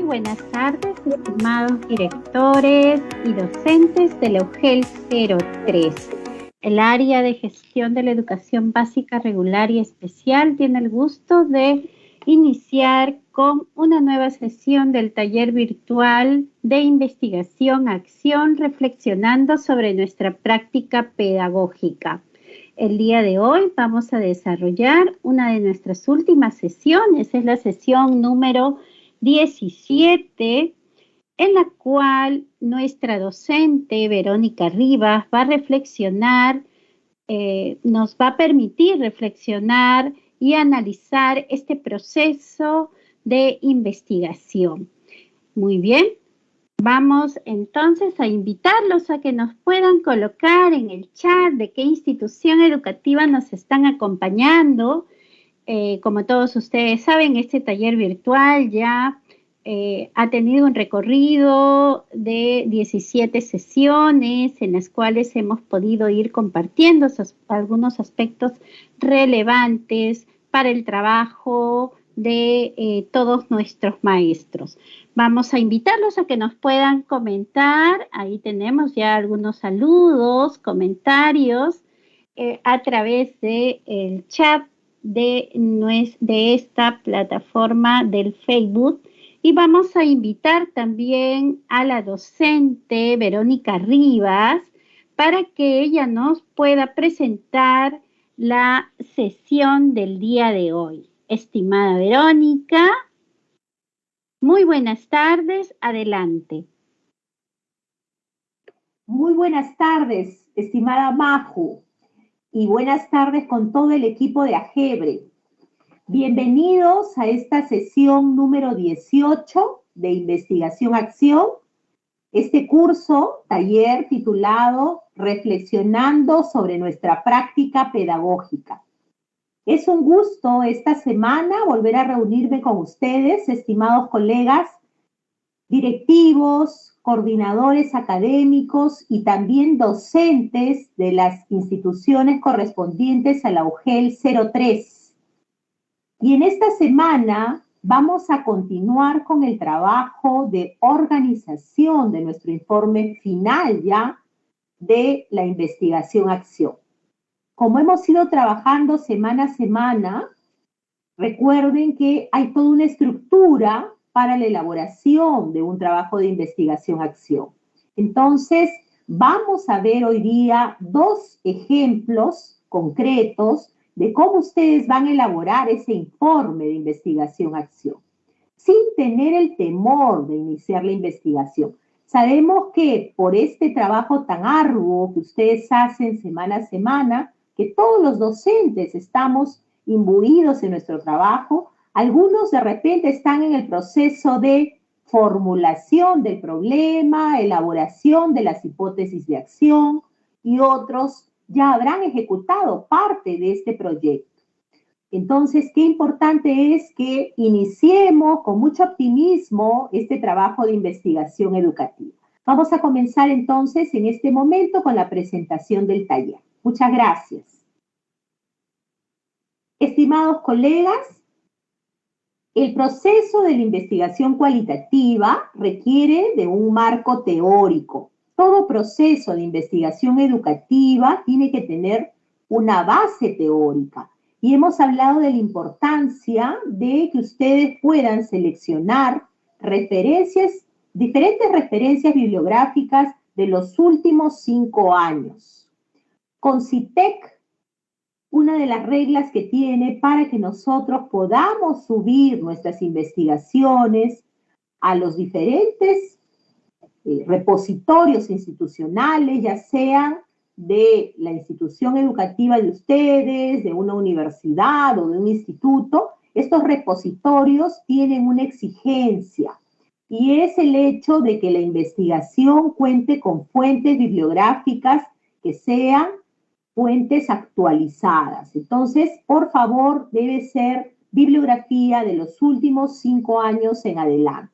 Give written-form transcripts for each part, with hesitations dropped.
Muy buenas tardes, estimados directores y docentes de la UGEL 03. El área de gestión de la educación básica regular y especial tiene el gusto de iniciar con una nueva sesión del taller virtual de investigación-acción reflexionando sobre nuestra práctica pedagógica. El día de hoy vamos a desarrollar una de nuestras últimas sesiones, es la sesión número 17, en la cual nuestra docente Verónica Rivas va a reflexionar, nos va a permitir reflexionar y analizar este proceso de investigación. Muy bien. Vamos entonces a invitarlos a que nos puedan colocar en el chat de qué institución educativa nos están acompañando. Como todos ustedes saben, este taller virtual ya ha tenido un recorrido de 17 sesiones en las cuales hemos podido ir compartiendo algunos aspectos relevantes para el trabajo de todos nuestros maestros. Vamos a invitarlos a que nos puedan comentar. Ahí tenemos ya algunos saludos, comentarios a través del chat de esta plataforma del Facebook. Y vamos a invitar también a la docente Verónica Rivas para que ella nos pueda presentar la sesión del día de hoy. Estimada Verónica, muy buenas tardes, adelante. Muy buenas tardes, estimada Maju, y buenas tardes con todo el equipo de AGEBRE. Bienvenidos a esta sesión número 18 de Investigación-Acción, este curso, taller titulado Reflexionando sobre nuestra práctica pedagógica. Es un gusto esta semana volver a reunirme con ustedes, estimados colegas, directivos, coordinadores académicos y también docentes de las instituciones correspondientes a la UGEL 03. Y en esta semana vamos a continuar con el trabajo de organización de nuestro informe final ya de la investigación-acción. Como hemos ido trabajando semana a semana, recuerden que hay toda una estructura para la elaboración de un trabajo de investigación-acción. Entonces, vamos a ver hoy día dos ejemplos concretos de cómo ustedes van a elaborar ese informe de investigación-acción, sin tener el temor de iniciar la investigación. Sabemos que por este trabajo tan arduo que ustedes hacen semana a semana, que todos los docentes estamos imbuidos en nuestro trabajo, algunos de repente están en el proceso de formulación del problema, elaboración de las hipótesis de acción, y otros ya habrán ejecutado parte de este proyecto. Entonces, qué importante es que iniciemos con mucho optimismo este trabajo de investigación educativa. Vamos a comenzar entonces en este momento con la presentación del taller. Muchas gracias. Estimados colegas, el proceso de la investigación cualitativa requiere de un marco teórico. Todo proceso de investigación educativa tiene que tener una base teórica. Y hemos hablado de la importancia de que ustedes puedan seleccionar diferentes referencias bibliográficas de los últimos 5 años. CONCITEC, una de las reglas que tiene para que nosotros podamos subir nuestras investigaciones a los diferentes repositorios institucionales, ya sean de la institución educativa de ustedes, de una universidad o de un instituto, estos repositorios tienen una exigencia y es el hecho de que la investigación cuente con fuentes bibliográficas que sean fuentes actualizadas. Entonces, por favor, debe ser bibliografía de los últimos 5 años en adelante.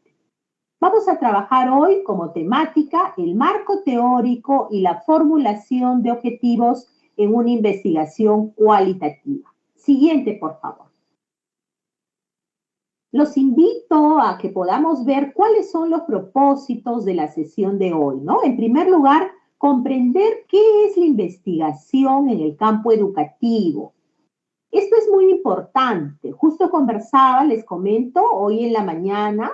Vamos a trabajar hoy como temática el marco teórico y la formulación de objetivos en una investigación cualitativa. Siguiente, por favor. Los invito a que podamos ver cuáles son los propósitos de la sesión de hoy, ¿no? En primer lugar, comprender qué es la investigación en el campo educativo. Esto es muy importante. Justo conversaba, les comento, hoy en la mañana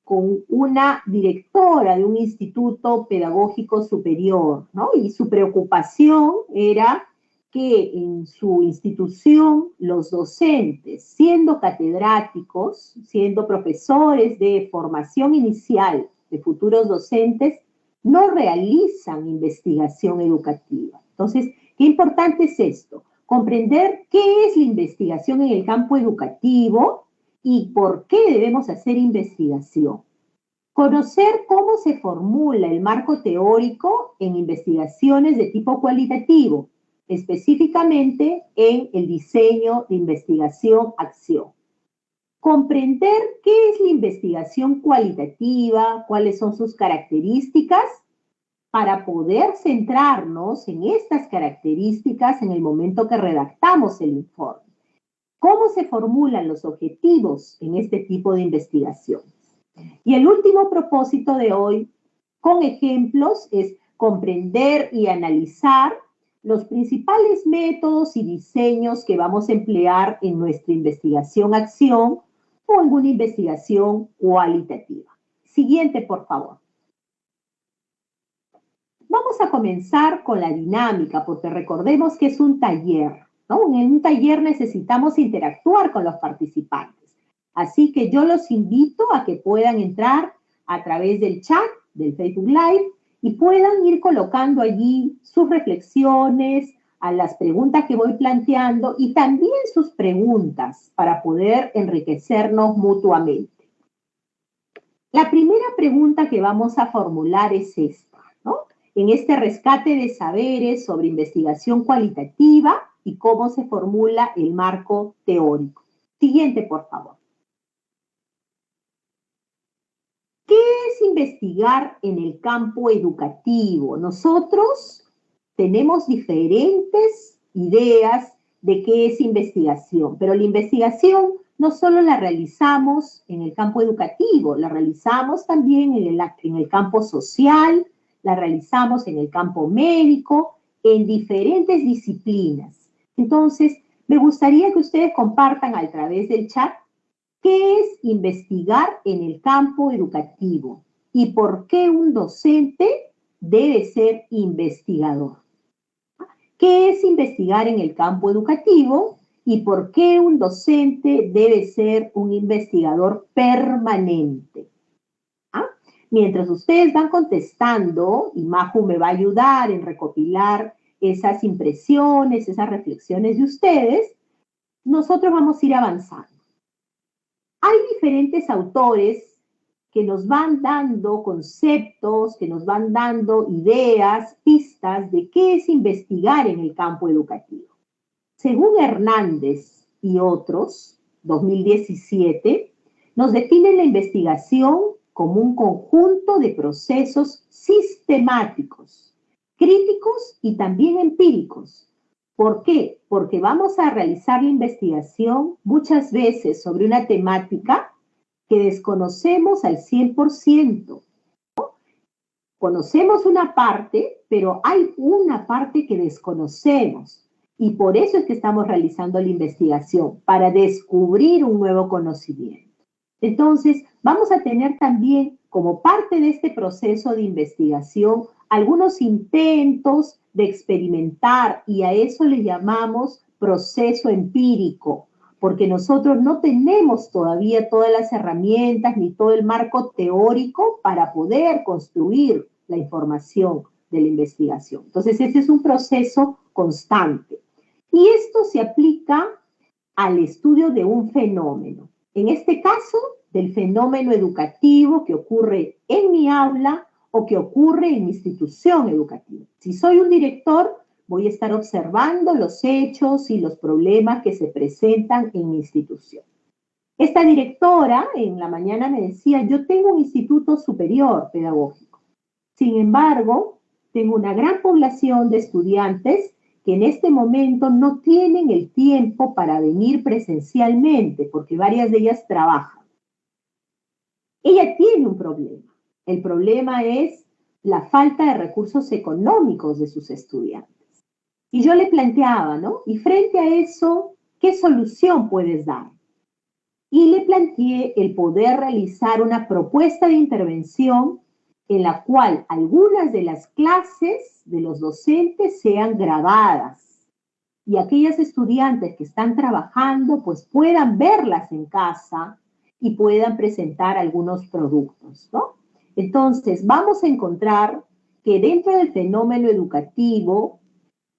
con una directora de un instituto pedagógico superior, ¿no? Y su preocupación era que en su institución los docentes, siendo catedráticos, siendo profesores de formación inicial de futuros docentes, no realizan investigación educativa. Entonces, ¿qué importante es esto? Comprender qué es la investigación en el campo educativo y por qué debemos hacer investigación. Conocer cómo se formula el marco teórico en investigaciones de tipo cualitativo, específicamente en el diseño de investigación-acción. Comprender qué es la investigación cualitativa, cuáles son sus características, para poder centrarnos en estas características en el momento que redactamos el informe. ¿Cómo se formulan los objetivos en este tipo de investigaciones? Y el último propósito de hoy, con ejemplos, es comprender y analizar los principales métodos y diseños que vamos a emplear en nuestra investigación-acción o en una investigación cualitativa. Siguiente, por favor. Vamos a comenzar con la dinámica, porque recordemos que es un taller, ¿no? En un taller necesitamos interactuar con los participantes. Así que yo los invito a que puedan entrar a través del chat del Facebook Live y puedan ir colocando allí sus reflexiones a las preguntas que voy planteando y también sus preguntas para poder enriquecernos mutuamente. La primera pregunta que vamos a formular es esta, ¿no? En este rescate de saberes sobre investigación cualitativa y cómo se formula el marco teórico. Siguiente, por favor. ¿Qué es investigar en el campo educativo? Nosotros tenemos diferentes ideas de qué es investigación, pero la investigación no solo la realizamos en el campo educativo, la realizamos también en el campo social, la realizamos en el campo médico, en diferentes disciplinas. Entonces, me gustaría que ustedes compartan a través del chat qué es investigar en el campo educativo y por qué un docente debe ser investigador. ¿Qué es investigar en el campo educativo y por qué un docente debe ser un investigador permanente? Mientras ustedes van contestando, y Maju me va a ayudar en recopilar esas impresiones, esas reflexiones de ustedes, nosotros vamos a ir avanzando. Hay diferentes autores que nos van dando conceptos, que nos van dando ideas, pistas de qué es investigar en el campo educativo. Según Hernández y otros, 2017, nos definen la investigación como un conjunto de procesos sistemáticos, críticos y también empíricos. ¿Por qué? Porque vamos a realizar la investigación muchas veces sobre una temática que desconocemos al 100%. Conocemos una parte, pero hay una parte que desconocemos. Y por eso es que estamos realizando la investigación, para descubrir un nuevo conocimiento. Entonces, vamos a tener también, como parte de este proceso de investigación, algunos intentos de experimentar, y a eso le llamamos proceso empírico, porque nosotros no tenemos todavía todas las herramientas ni todo el marco teórico para poder construir la información de la investigación. Entonces, ese es un proceso constante. Y esto se aplica al estudio de un fenómeno. En este caso, del fenómeno educativo que ocurre en mi aula o que ocurre en mi institución educativa. Si soy un director, voy a estar observando los hechos y los problemas que se presentan en mi institución. Esta directora en la mañana me decía, yo tengo un instituto superior pedagógico. Sin embargo, tengo una gran población de estudiantes que en este momento no tienen el tiempo para venir presencialmente, porque varias de ellas trabajan. Ella tiene un problema. El problema es la falta de recursos económicos de sus estudiantes. Y yo le planteaba, ¿no? Y frente a eso, ¿qué solución puedes dar? Y le planteé el poder realizar una propuesta de intervención en la cual algunas de las clases de los docentes sean grabadas y aquellas estudiantes que están trabajando pues puedan verlas en casa y puedan presentar algunos productos, ¿no? Entonces, vamos a encontrar que dentro del fenómeno educativo,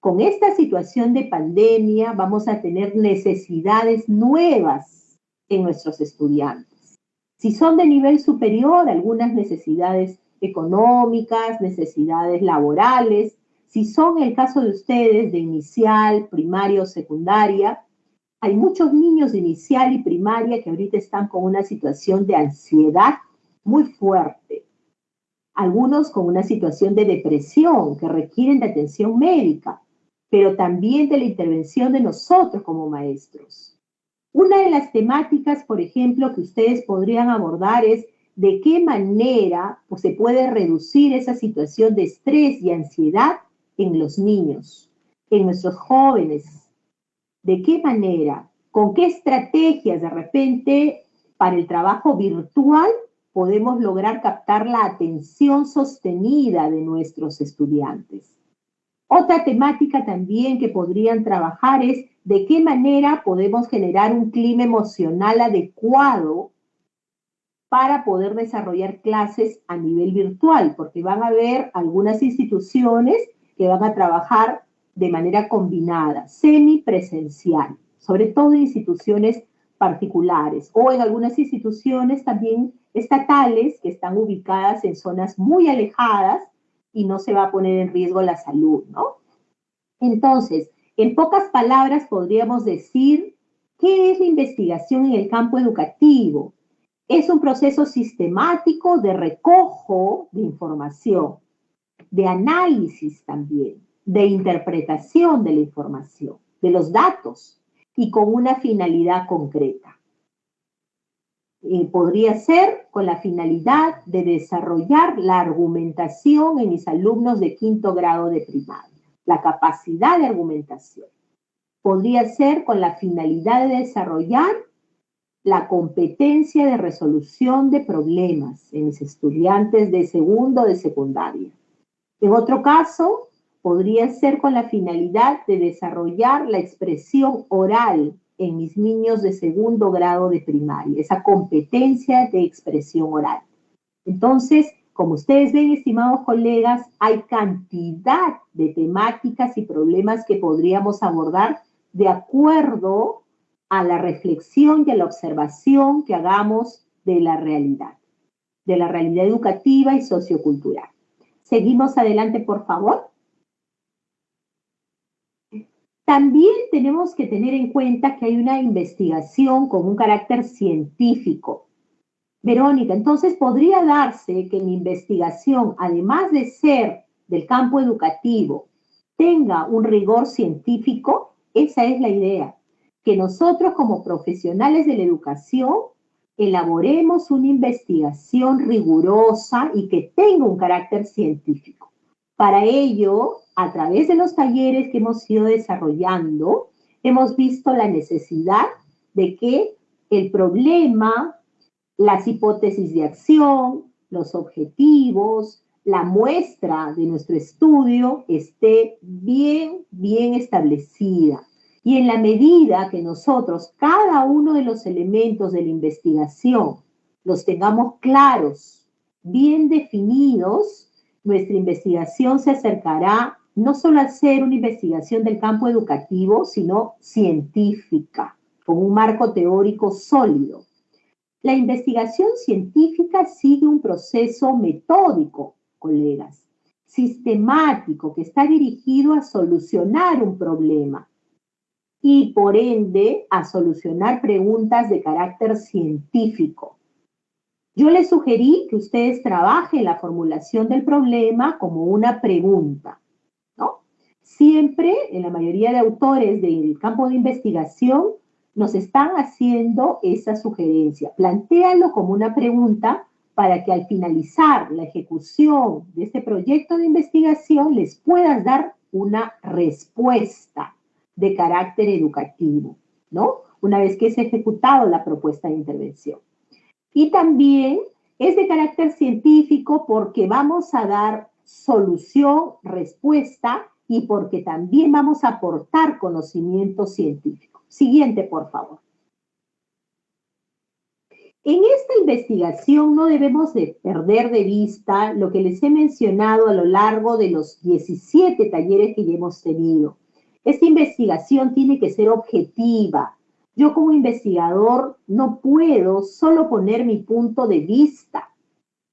con esta situación de pandemia, vamos a tener necesidades nuevas en nuestros estudiantes. Si son de nivel superior, algunas necesidades económicas, necesidades laborales. Si son el caso de ustedes de inicial, primaria o secundaria, hay muchos niños de inicial y primaria que ahorita están con una situación de ansiedad muy fuerte. Algunos con una situación de depresión que requieren de atención médica, pero también de la intervención de nosotros como maestros. Una de las temáticas, por ejemplo, que ustedes podrían abordar es de qué manera pues, se puede reducir esa situación de estrés y ansiedad en los niños, en nuestros jóvenes. ¿De qué manera? ¿Con qué estrategias de repente para el trabajo virtual podemos lograr captar la atención sostenida de nuestros estudiantes? Otra temática también que podrían trabajar es de qué manera podemos generar un clima emocional adecuado para poder desarrollar clases a nivel virtual, porque van a haber algunas instituciones que van a trabajar de manera combinada, semipresencial, sobre todo en instituciones particulares o en algunas instituciones también estatales que están ubicadas en zonas muy alejadas y no se va a poner en riesgo la salud, ¿no? Entonces, en pocas palabras podríamos decir, ¿qué es la investigación en el campo educativo? Es un proceso sistemático de recojo de información, de análisis también, de interpretación de la información, de los datos y con una finalidad concreta. Podría ser con la finalidad de desarrollar la argumentación en mis alumnos de 5º grado de primaria, la capacidad de argumentación. Podría ser con la finalidad de desarrollar la competencia de resolución de problemas en mis estudiantes de segundo de secundaria. En otro caso, podría ser con la finalidad de desarrollar la expresión oral en mis niños de 2º grado de primaria, esa competencia de expresión oral. Entonces, como ustedes ven, estimados colegas, hay cantidad de temáticas y problemas que podríamos abordar de acuerdo a la reflexión y a la observación que hagamos de la realidad educativa y sociocultural. Seguimos adelante, por favor. También tenemos que tener en cuenta que hay una investigación con un carácter científico. Verónica, entonces podría darse que mi investigación, además de ser del campo educativo, tenga un rigor científico. Esa es la idea, que nosotros como profesionales de la educación elaboremos una investigación rigurosa y que tenga un carácter científico. Para ello, a través de los talleres que hemos ido desarrollando, hemos visto la necesidad de que el problema, las hipótesis de acción, los objetivos, la muestra de nuestro estudio esté bien establecida. Y en la medida que nosotros, cada uno de los elementos de la investigación, los tengamos claros, bien definidos, nuestra investigación se acercará no solo a ser una investigación del campo educativo, sino científica, con un marco teórico sólido. La investigación científica sigue un proceso metódico, colegas, sistemático, que está dirigido a solucionar un problema y, por ende, a solucionar preguntas de carácter científico. Yo les sugerí que ustedes trabajen la formulación del problema como una pregunta, ¿no? Siempre, en la mayoría de autores del campo de investigación, nos están haciendo esa sugerencia. Plantéalo como una pregunta para que al finalizar la ejecución de este proyecto de investigación les puedas dar una respuesta de carácter educativo, ¿no? Una vez que se ha ejecutado la propuesta de intervención. Y también es de carácter científico porque vamos a dar solución, respuesta y porque también vamos a aportar conocimiento científico. Siguiente, por favor. En esta investigación no debemos de perder de vista lo que les he mencionado a lo largo de los 17 talleres que ya hemos tenido. Esta investigación tiene que ser objetiva. Yo como investigador no puedo solo poner mi punto de vista.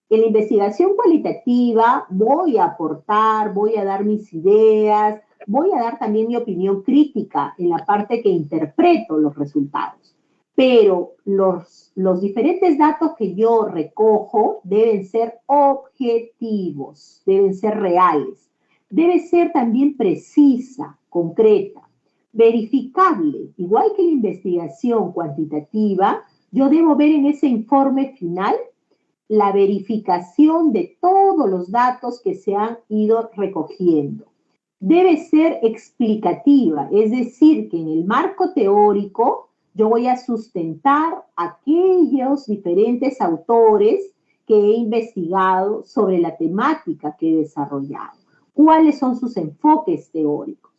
En la investigación cualitativa voy a aportar, voy a dar mis ideas, voy a dar también mi opinión crítica en la parte que interpreto los resultados. Pero los diferentes datos que yo recojo deben ser objetivos, deben ser reales, debe ser también precisa, concreta, verificable. Igual que la investigación cuantitativa, yo debo ver en ese informe final la verificación de todos los datos que se han ido recogiendo. Debe ser explicativa, es decir, que en el marco teórico yo voy a sustentar aquellos diferentes autores que he investigado sobre la temática que he desarrollado. ¿Cuáles son sus enfoques teóricos?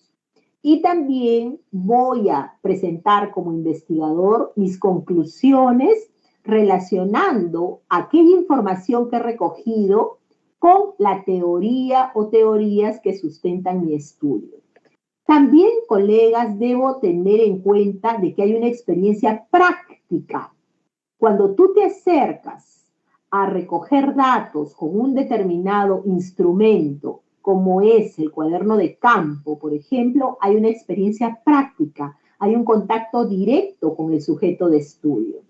Y también voy a presentar como investigador mis conclusiones relacionando aquella información que he recogido con la teoría o teorías que sustentan mi estudio. También, colegas, debo tener en cuenta de que hay una experiencia práctica. Cuando tú te acercas a recoger datos con un determinado instrumento, como es el cuaderno de campo, por ejemplo, hay una experiencia práctica, hay un contacto directo con el sujeto de estudio.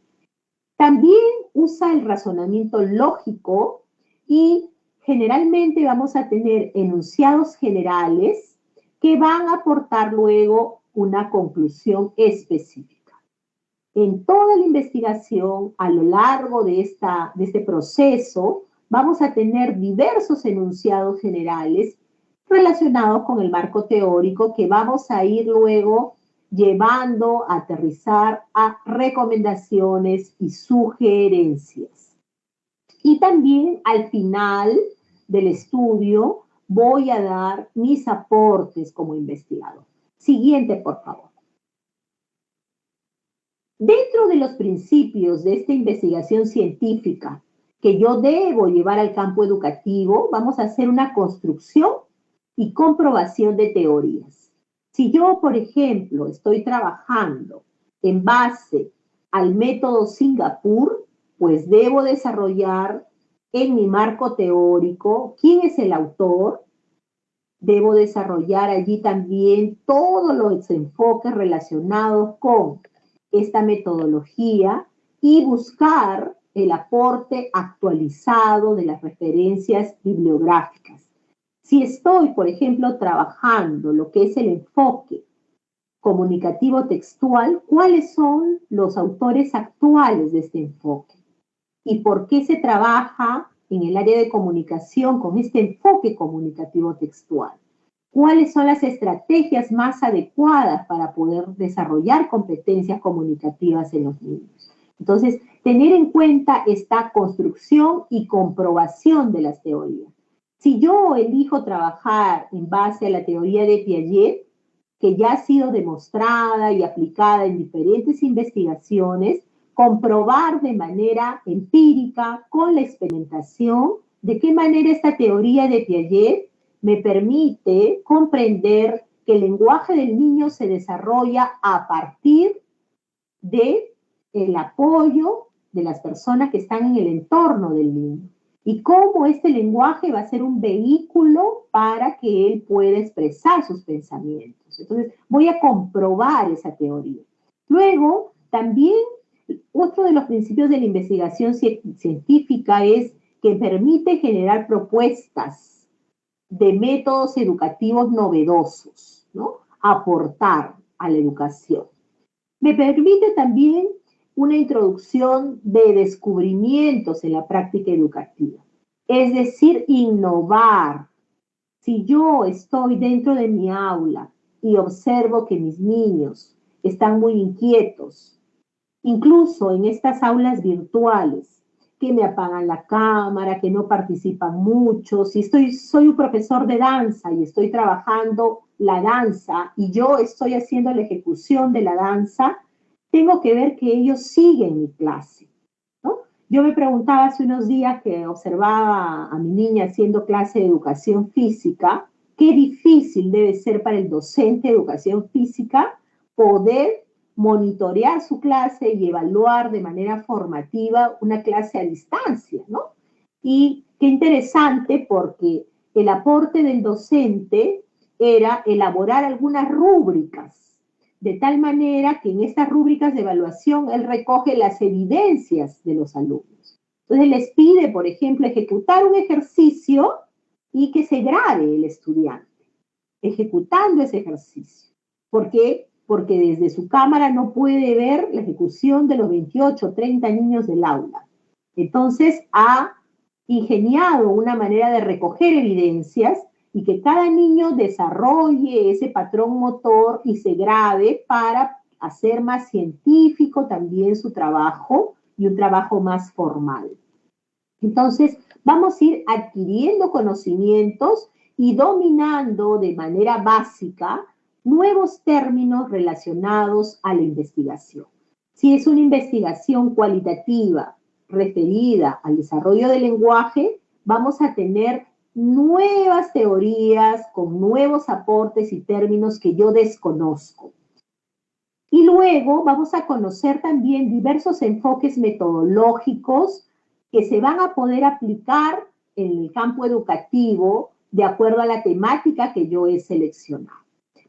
También usa el razonamiento lógico y generalmente vamos a tener enunciados generales que van a aportar luego una conclusión específica. En toda la investigación, a lo largo de este proceso, vamos a tener diversos enunciados generales relacionados con el marco teórico que vamos a ir luego llevando a aterrizar a recomendaciones y sugerencias. Y también al final del estudio voy a dar mis aportes como investigador. Siguiente, por favor. Dentro de los principios de esta investigación científica que yo debo llevar al campo educativo, vamos a hacer una construcción y comprobación de teorías. Si yo, por ejemplo, estoy trabajando en base al método Singapur, pues debo desarrollar en mi marco teórico quién es el autor. Debo desarrollar allí también todos los enfoques relacionados con esta metodología y buscar el aporte actualizado de las referencias bibliográficas. Si estoy, por ejemplo, trabajando lo que es el enfoque comunicativo textual, ¿cuáles son los autores actuales de este enfoque? ¿Y por qué se trabaja en el área de comunicación con este enfoque comunicativo textual? ¿Cuáles son las estrategias más adecuadas para poder desarrollar competencias comunicativas en los niños? Entonces, tener en cuenta esta construcción y comprobación de las teorías. Si yo elijo trabajar en base a la teoría de Piaget, que ya ha sido demostrada y aplicada en diferentes investigaciones, comprobar de manera empírica, con la experimentación, de qué manera esta teoría de Piaget me permite comprender que el lenguaje del niño se desarrolla a partir del apoyo de las personas que están en el entorno del niño y cómo este lenguaje va a ser un vehículo para que él pueda expresar sus pensamientos. Entonces, voy a comprobar esa teoría. Luego, también, otro de los principios de la investigación científica es que permite generar propuestas de métodos educativos novedosos, ¿no? Aportar a la educación. Me permite también una introducción de descubrimientos en la práctica educativa. Es decir, innovar. Si yo estoy dentro de mi aula y observo que mis niños están muy inquietos, incluso en estas aulas virtuales, que me apagan la cámara, que no participan mucho, si soy un profesor de danza y estoy trabajando la danza y yo estoy haciendo la ejecución de la danza, tengo que ver que ellos siguen mi clase, ¿no? Yo me preguntaba hace unos días que observaba a mi niña haciendo clase de educación física, qué difícil debe ser para el docente de educación física poder monitorear su clase y evaluar de manera formativa una clase a distancia, ¿no? Y qué interesante porque el aporte del docente era elaborar algunas rúbricas, de tal manera que en estas rúbricas de evaluación él recoge las evidencias de los alumnos. Entonces les pide, por ejemplo, ejecutar un ejercicio y que se grabe el estudiante ejecutando ese ejercicio. ¿Por qué? Porque desde su cámara no puede ver la ejecución de los 28 o 30 niños del aula. Entonces ha ingeniado una manera de recoger evidencias y que cada niño desarrolle ese patrón motor y se grabe para hacer más científico también su trabajo y un trabajo más formal. Entonces, vamos a ir adquiriendo conocimientos y dominando de manera básica nuevos términos relacionados a la investigación. Si es una investigación cualitativa referida al desarrollo del lenguaje, vamos a tener nuevas teorías con nuevos aportes y términos que yo desconozco. Y luego vamos a conocer también diversos enfoques metodológicos que se van a poder aplicar en el campo educativo de acuerdo a la temática que yo he seleccionado.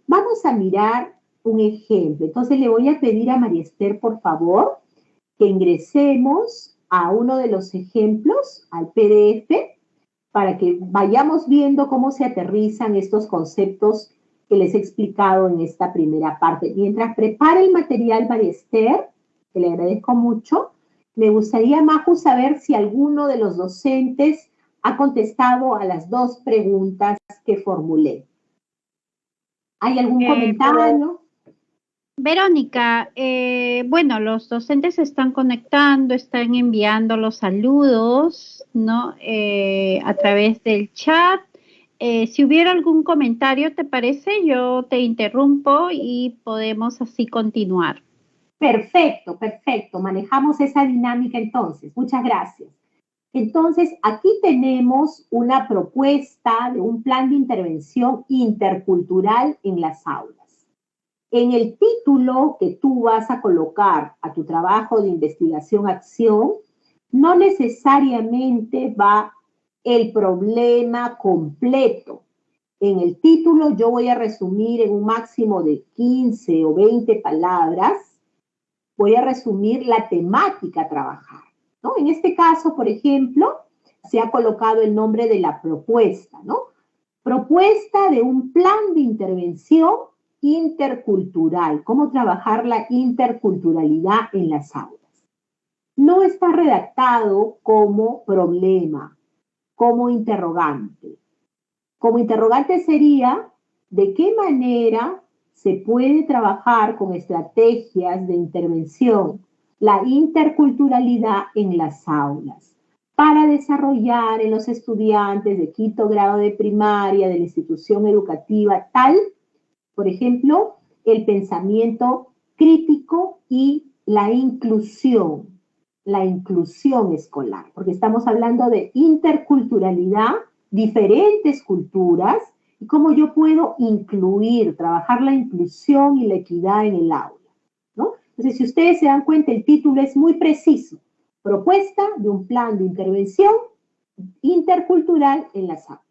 Vamos a mirar un ejemplo. Entonces le voy a pedir a María Esther, por favor, que ingresemos a uno de los ejemplos, al PDF, para que vayamos viendo cómo se aterrizan estos conceptos que les he explicado en esta primera parte. Mientras prepara el material María Esther, que le agradezco mucho, me gustaría, Maju, saber si alguno de los docentes ha contestado a las dos preguntas que formulé. ¿Hay algún comentario? Verónica, bueno, los docentes se están conectando, están enviando los saludos, ¿no? A través del chat. Si hubiera algún comentario, ¿te parece? Yo te interrumpo y podemos así continuar. Perfecto, perfecto. Manejamos esa dinámica entonces. Muchas gracias. Entonces, aquí tenemos una propuesta de un plan de intervención intercultural en las aulas. En el título que tú vas a colocar a tu trabajo de investigación-acción, no necesariamente va el problema completo. En el título yo voy a resumir en un máximo de 15 o 20 palabras, voy a resumir la temática a trabajar, ¿no? En este caso, por ejemplo, se ha colocado el nombre de la propuesta, ¿no? Propuesta de un plan de intervención intercultural, cómo trabajar la interculturalidad en las aulas. No está redactado como problema, como interrogante. Como interrogante sería, ¿de qué manera se puede trabajar con estrategias de intervención la interculturalidad en las aulas para desarrollar en los estudiantes de quinto grado de primaria de la institución educativa tal, por ejemplo, el pensamiento crítico y la inclusión escolar, porque estamos hablando de interculturalidad, diferentes culturas, y cómo yo puedo incluir, trabajar la inclusión y la equidad en el aula, ¿no? Entonces, si ustedes se dan cuenta, el título es muy preciso. Propuesta de un plan de intervención intercultural en las aulas.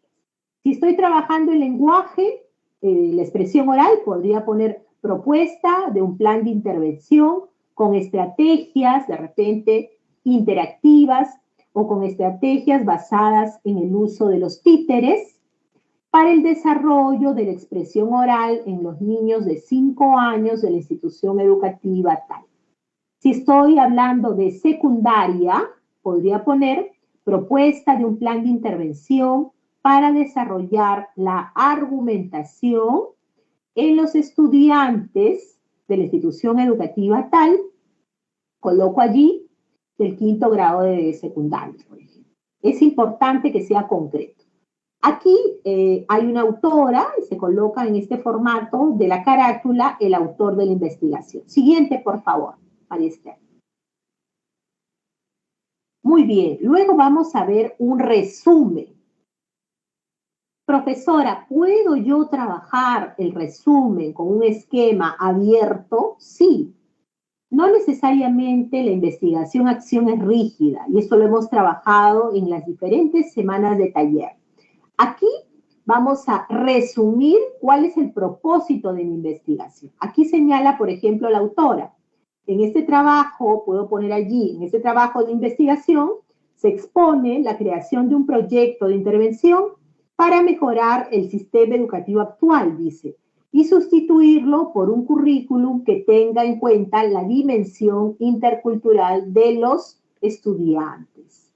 Si estoy trabajando el lenguaje, la expresión oral, podría poner propuesta de un plan de intervención con estrategias, de repente, interactivas o con estrategias basadas en el uso de los títeres para el desarrollo de la expresión oral en los niños de 5 años de la institución educativa tal. Si estoy hablando de secundaria, podría poner propuesta de un plan de intervención para desarrollar la argumentación en los estudiantes de la institución educativa tal, coloco allí del 5º grado de secundaria, por ejemplo. Es importante que sea concreto. Aquí hay una autora, y se coloca en este formato de la carátula el autor de la investigación. Siguiente, por favor, María Esther. Muy bien, luego vamos a ver un resumen. Profesora, ¿puedo yo trabajar el resumen con un esquema abierto? Sí. No necesariamente la investigación-acción es rígida, y esto lo hemos trabajado en las diferentes semanas de taller. Aquí vamos a resumir cuál es el propósito de mi investigación. Aquí señala, por ejemplo, la autora. En este trabajo, puedo poner allí, en este trabajo de investigación, se expone la creación de un proyecto de intervención para mejorar el sistema educativo actual, dice, y sustituirlo por un currículum que tenga en cuenta la dimensión intercultural de los estudiantes.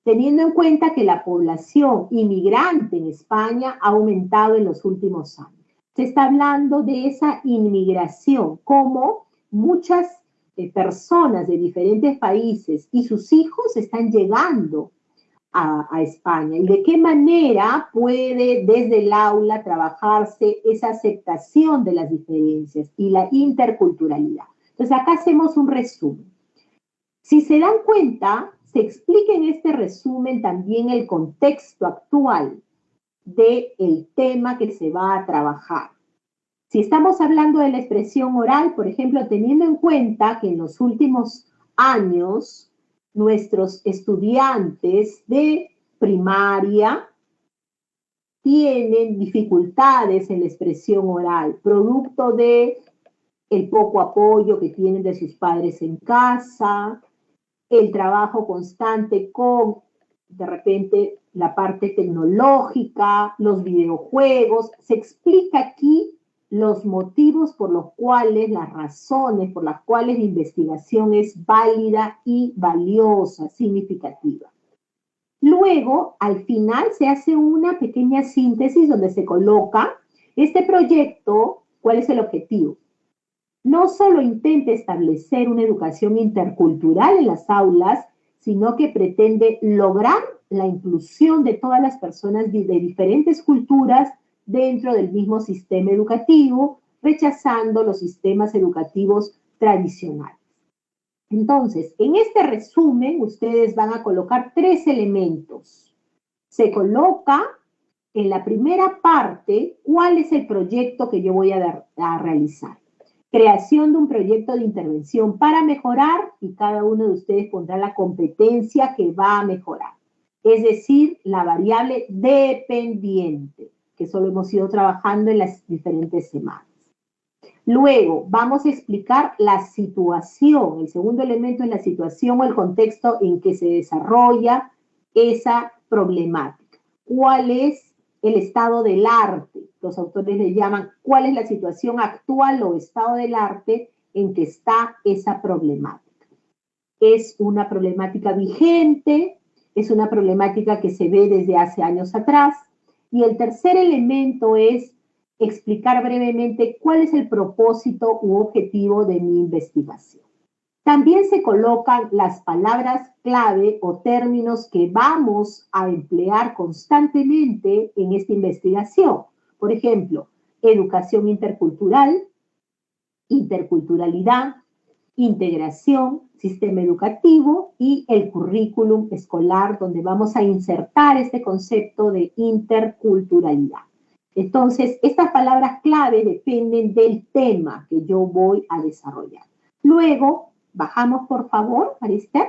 Teniendo en cuenta que la población inmigrante en España ha aumentado en los últimos años. Se está hablando de esa inmigración, como muchas personas de diferentes países y sus hijos están llegando a España, y de qué manera puede desde el aula trabajarse esa aceptación de las diferencias y la interculturalidad. Entonces acá hacemos un resumen. Si se dan cuenta, se explica en este resumen también el contexto actual del tema que se va a trabajar. Si estamos hablando de la expresión oral, por ejemplo, teniendo en cuenta que en los últimos años nuestros estudiantes de primaria tienen dificultades en la expresión oral, producto de el poco apoyo que tienen de sus padres en casa, el trabajo constante con, de repente, la parte tecnológica, los videojuegos. Se explica aquí los motivos por los cuales, las razones por las cuales la investigación es válida y valiosa, significativa. Luego, al final, se hace una pequeña síntesis donde se coloca este proyecto, ¿cuál es el objetivo? No solo intenta establecer una educación intercultural en las aulas, sino que pretende lograr la inclusión de todas las personas de diferentes culturas dentro del mismo sistema educativo, rechazando los sistemas educativos tradicionales. Entonces, en este resumen, ustedes van a colocar 3 elementos. Se coloca en la primera parte cuál es el proyecto que yo voy a realizar. Creación de un proyecto de intervención para mejorar, y cada uno de ustedes pondrá la competencia que va a mejorar. Es decir, la variable dependiente, que eso lo hemos ido trabajando en las diferentes semanas. Luego, vamos a explicar la situación. El segundo elemento es la situación o el contexto en que se desarrolla esa problemática. ¿Cuál es el estado del arte? Los autores le llaman cuál es la situación actual o estado del arte en que está esa problemática. ¿Es una problemática vigente? ¿Es una problemática que se ve desde hace años atrás? Y el tercer elemento es explicar brevemente cuál es el propósito u objetivo de mi investigación. También se colocan las palabras clave o términos que vamos a emplear constantemente en esta investigación. Por ejemplo, educación intercultural, interculturalidad, integración, sistema educativo y el currículum escolar, donde vamos a insertar este concepto de interculturalidad. Entonces, estas palabras clave dependen del tema que yo voy a desarrollar. Luego, bajamos por favor, María Esther.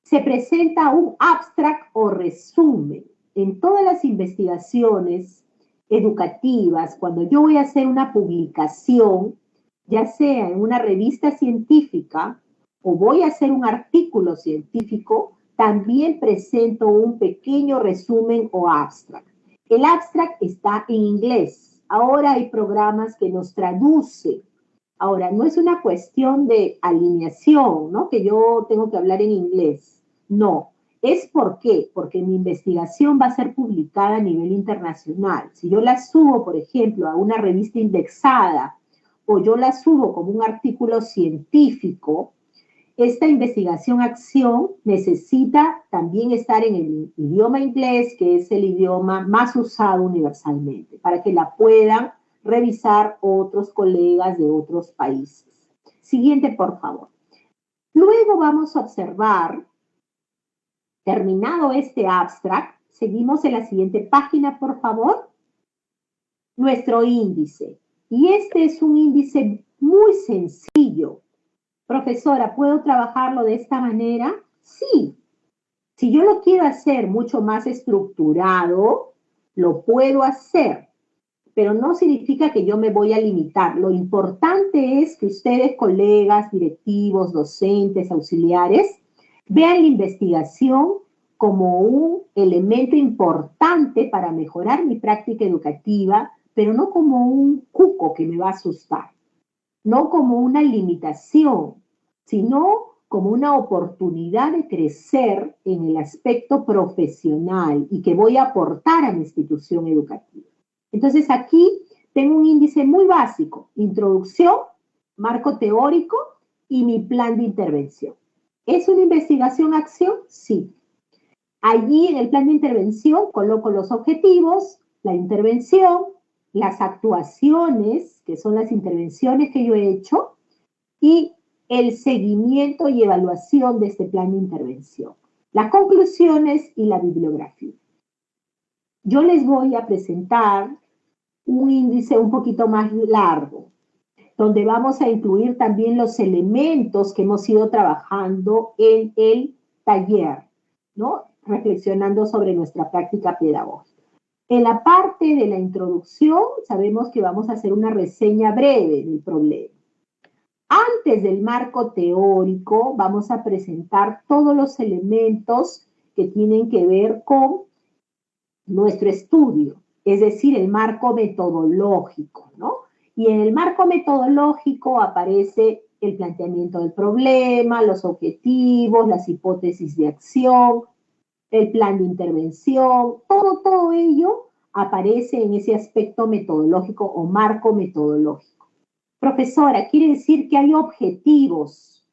Se presenta un abstract o resumen. En todas las investigaciones educativas, cuando yo voy a hacer una publicación, ya sea en una revista científica o voy a hacer un artículo científico, también presento un pequeño resumen o abstract. El abstract está en inglés. Ahora hay programas que nos traducen Ahora, no es una cuestión de alineación, ¿no? Que yo tengo que hablar en inglés. No. ¿Es por qué? Porque mi investigación va a ser publicada a nivel internacional. Si yo la subo, por ejemplo, a una revista indexada o yo la subo como un artículo científico, esta investigación-acción necesita también estar en el idioma inglés, que es el idioma más usado universalmente, para que la puedan revisar otros colegas de otros países. Siguiente, por favor. Luego vamos a observar, terminado este abstract, seguimos en la siguiente página, por favor, nuestro índice. Y este es un índice muy sencillo. Profesora, ¿puedo trabajarlo de esta manera? Sí. Si yo lo quiero hacer mucho más estructurado, lo puedo hacer, pero no significa que yo me voy a limitar. Lo importante es que ustedes, colegas, directivos, docentes, auxiliares, vean la investigación como un elemento importante para mejorar mi práctica educativa, pero no como un cuco que me va a asustar, no como una limitación, sino como una oportunidad de crecer en el aspecto profesional y que voy a aportar a mi institución educativa. Entonces aquí tengo un índice muy básico, introducción, marco teórico y mi plan de intervención. ¿Es una investigación-acción? Sí. Allí en el plan de intervención coloco los objetivos, la intervención, las actuaciones, que son las intervenciones que yo he hecho, y el seguimiento y evaluación de este plan de intervención, las conclusiones y la bibliografía. Yo les voy a presentar un índice un poquito más largo, donde vamos a incluir también los elementos que hemos ido trabajando en el taller, ¿no? Reflexionando sobre nuestra práctica pedagógica. En la parte de la introducción, sabemos que vamos a hacer una reseña breve del problema. Antes del marco teórico, vamos a presentar todos los elementos que tienen que ver con nuestro estudio, es decir, el marco metodológico, ¿no? Y en el marco metodológico aparece el planteamiento del problema, los objetivos, las hipótesis de acción, el plan de intervención, todo ello aparece en ese aspecto metodológico o marco metodológico. Profesora, quiere decir que hay objetivos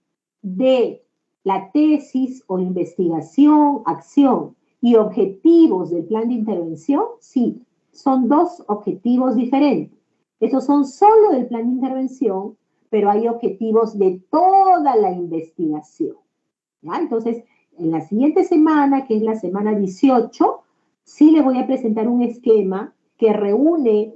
de la tesis o investigación, acción, y objetivos del plan de intervención. Sí, son dos objetivos diferentes. Esos son solo del plan de intervención, pero hay objetivos de toda la investigación. ¿Ya? Entonces, en la siguiente semana, que es la semana 18, sí le voy a presentar un esquema que reúne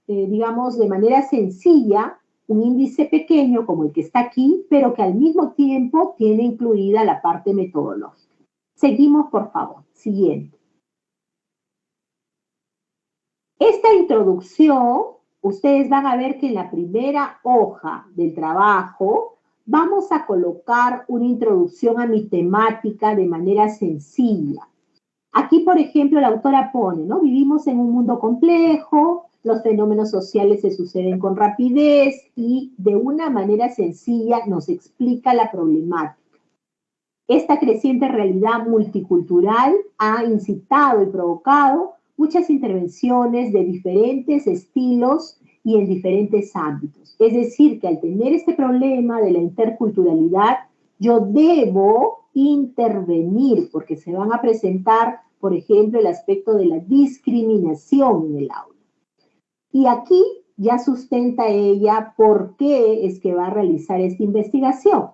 digamos, de manera sencilla, un índice pequeño como el que está aquí, pero que al mismo tiempo tiene incluida la parte metodológica. Seguimos, por favor. Siguiente. Esta introducción, ustedes van a ver que en la primera hoja del trabajo vamos a colocar una introducción a mi temática de manera sencilla. Aquí, por ejemplo, la autora pone, ¿no? Vivimos en un mundo complejo, los fenómenos sociales se suceden con rapidez y de una manera sencilla nos explica la problemática. Esta creciente realidad multicultural ha incitado y provocado muchas intervenciones de diferentes estilos y en diferentes ámbitos. Es decir, que al tener este problema de la interculturalidad, yo debo intervenir porque se van a presentar, por ejemplo, el aspecto de la discriminación en el aula. Y aquí ya sustenta ella por qué es que va a realizar esta investigación.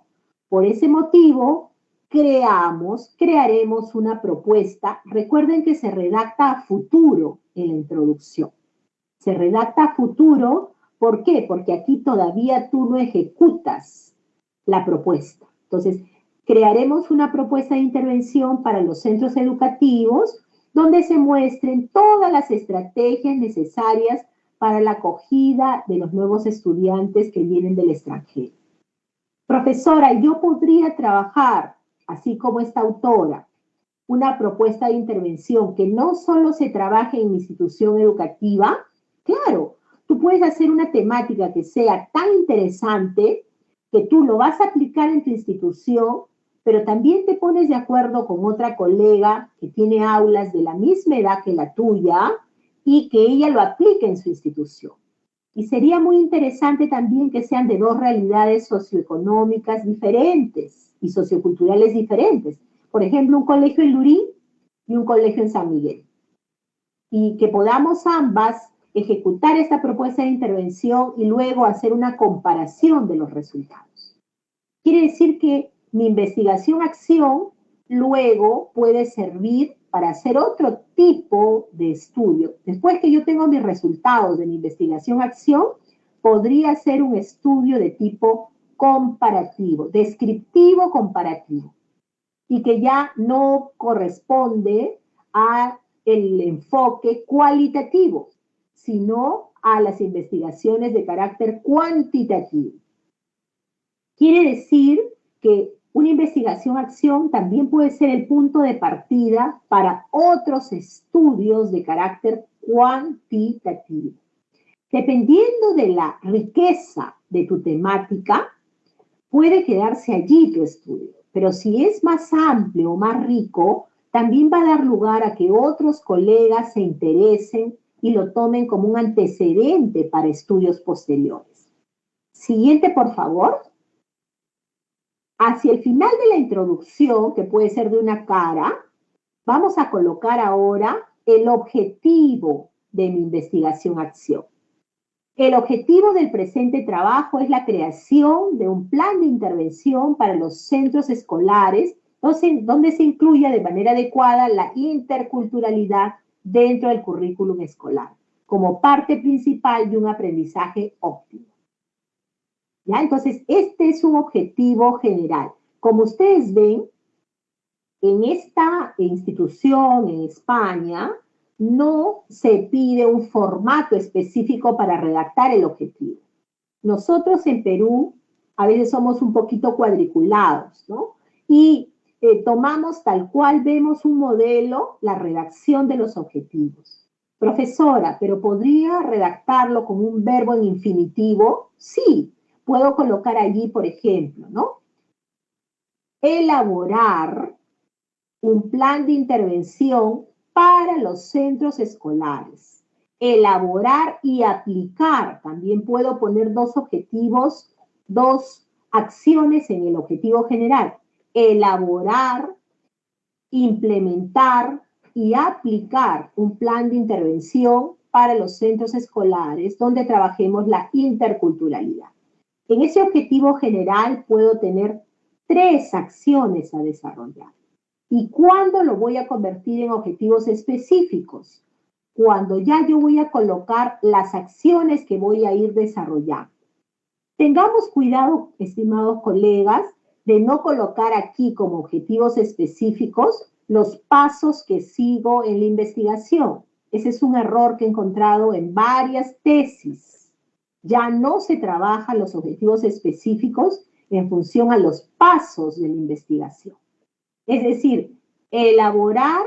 Por ese motivo, crearemos una propuesta. Recuerden que se redacta a futuro en la introducción. Se redacta a futuro, ¿por qué? Porque aquí todavía tú no ejecutas la propuesta. Entonces, crearemos una propuesta de intervención para los centros educativos donde se muestren todas las estrategias necesarias para la acogida de los nuevos estudiantes que vienen del extranjero. Profesora, yo podría trabajar, así como esta autora, una propuesta de intervención que no solo se trabaje en mi institución educativa. Claro, tú puedes hacer una temática que sea tan interesante que tú lo vas a aplicar en tu institución, pero también te pones de acuerdo con otra colega que tiene aulas de la misma edad que la tuya y que ella lo aplique en su institución. Y sería muy interesante también que sean de dos realidades socioeconómicas diferentes y socioculturales diferentes. Por ejemplo, un colegio en Lurín y un colegio en San Miguel. Y que podamos ambas ejecutar esta propuesta de intervención y luego hacer una comparación de los resultados. Quiere decir que mi investigación-acción luego puede servir para hacer otro tipo de estudio. Después que yo tengo mis resultados de mi investigación-acción, podría ser un estudio de tipo comparativo, descriptivo comparativo, y que ya no corresponde a el enfoque cualitativo, sino a las investigaciones de carácter cuantitativo. Quiere decir que una investigación-acción también puede ser el punto de partida para otros estudios de carácter cuantitativo. Dependiendo de la riqueza de tu temática, puede quedarse allí tu estudio, pero si es más amplio o más rico, también va a dar lugar a que otros colegas se interesen y lo tomen como un antecedente para estudios posteriores. Siguiente, por favor. Hacia el final de la introducción, que puede ser de una cara, vamos a colocar ahora el objetivo de mi investigación-acción. El objetivo del presente trabajo es la creación de un plan de intervención para los centros escolares, donde se incluya de manera adecuada la interculturalidad dentro del currículum escolar, como parte principal de un aprendizaje óptimo. ¿Ya? Entonces, este es un objetivo general. Como ustedes ven, en esta institución en España no se pide un formato específico para redactar el objetivo. Nosotros en Perú a veces somos un poquito cuadriculados, ¿no? Y tomamos tal cual vemos un modelo, la redacción de los objetivos. Profesora, ¿pero podría redactarlo con un verbo en infinitivo? Sí. Puedo colocar allí, por ejemplo, ¿no? Elaborar un plan de intervención para los centros escolares. Elaborar y aplicar. También puedo poner dos objetivos, dos acciones en el objetivo general. Elaborar, implementar y aplicar un plan de intervención para los centros escolares donde trabajemos la interculturalidad. En ese objetivo general puedo tener 3 acciones a desarrollar. ¿Y cuándo lo voy a convertir en objetivos específicos? Cuando ya yo voy a colocar las acciones que voy a ir desarrollando. Tengamos cuidado, estimados colegas, de no colocar aquí como objetivos específicos los pasos que sigo en la investigación. Ese es un error que he encontrado en varias tesis. Ya no se trabajan los objetivos específicos en función a los pasos de la investigación. Es decir, elaborar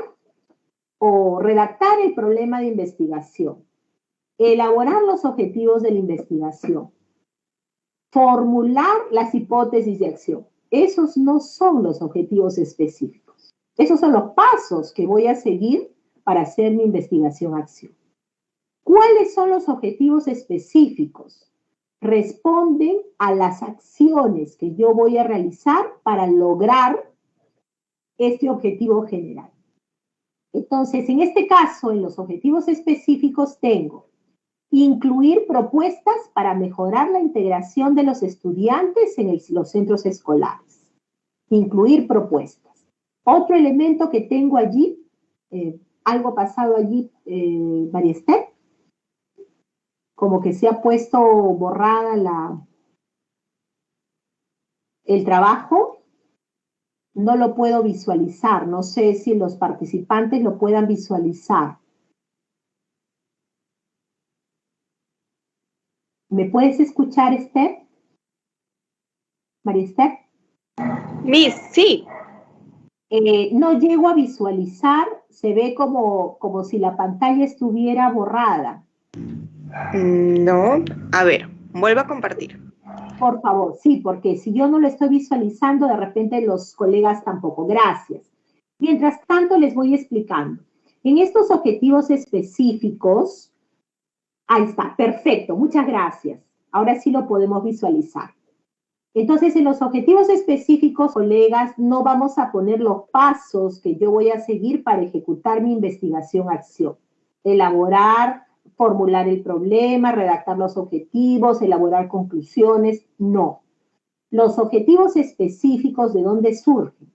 o redactar el problema de investigación, elaborar los objetivos de la investigación, formular las hipótesis de acción. Esos no son los objetivos específicos. Esos son los pasos que voy a seguir para hacer mi investigación-acción. ¿Cuáles son los objetivos específicos? Responden a las acciones que yo voy a realizar para lograr este objetivo general. Entonces, en este caso, en los objetivos específicos tengo incluir propuestas para mejorar la integración de los estudiantes en los centros escolares. Incluir propuestas. Otro elemento que tengo allí, algo pasado allí, María Esther, como que se ha puesto borrada el trabajo, no lo puedo visualizar, no sé si los participantes lo puedan visualizar. ¿Me puedes escuchar, Esther? María Esther. Miss, sí. No llego a visualizar, se ve como si la pantalla estuviera borrada. No. A ver, vuelvo a compartir. Por favor, sí, porque si yo no lo estoy visualizando, de repente los colegas tampoco. Gracias. Mientras tanto, les voy explicando. En estos objetivos específicos, ahí está, perfecto, muchas gracias. Ahora sí lo podemos visualizar. Entonces, en los objetivos específicos, colegas, no vamos a poner los pasos que yo voy a seguir para ejecutar mi investigación-acción. Elaborar, formular el problema, redactar los objetivos, elaborar conclusiones, no. Los objetivos específicos, ¿de dónde surgen?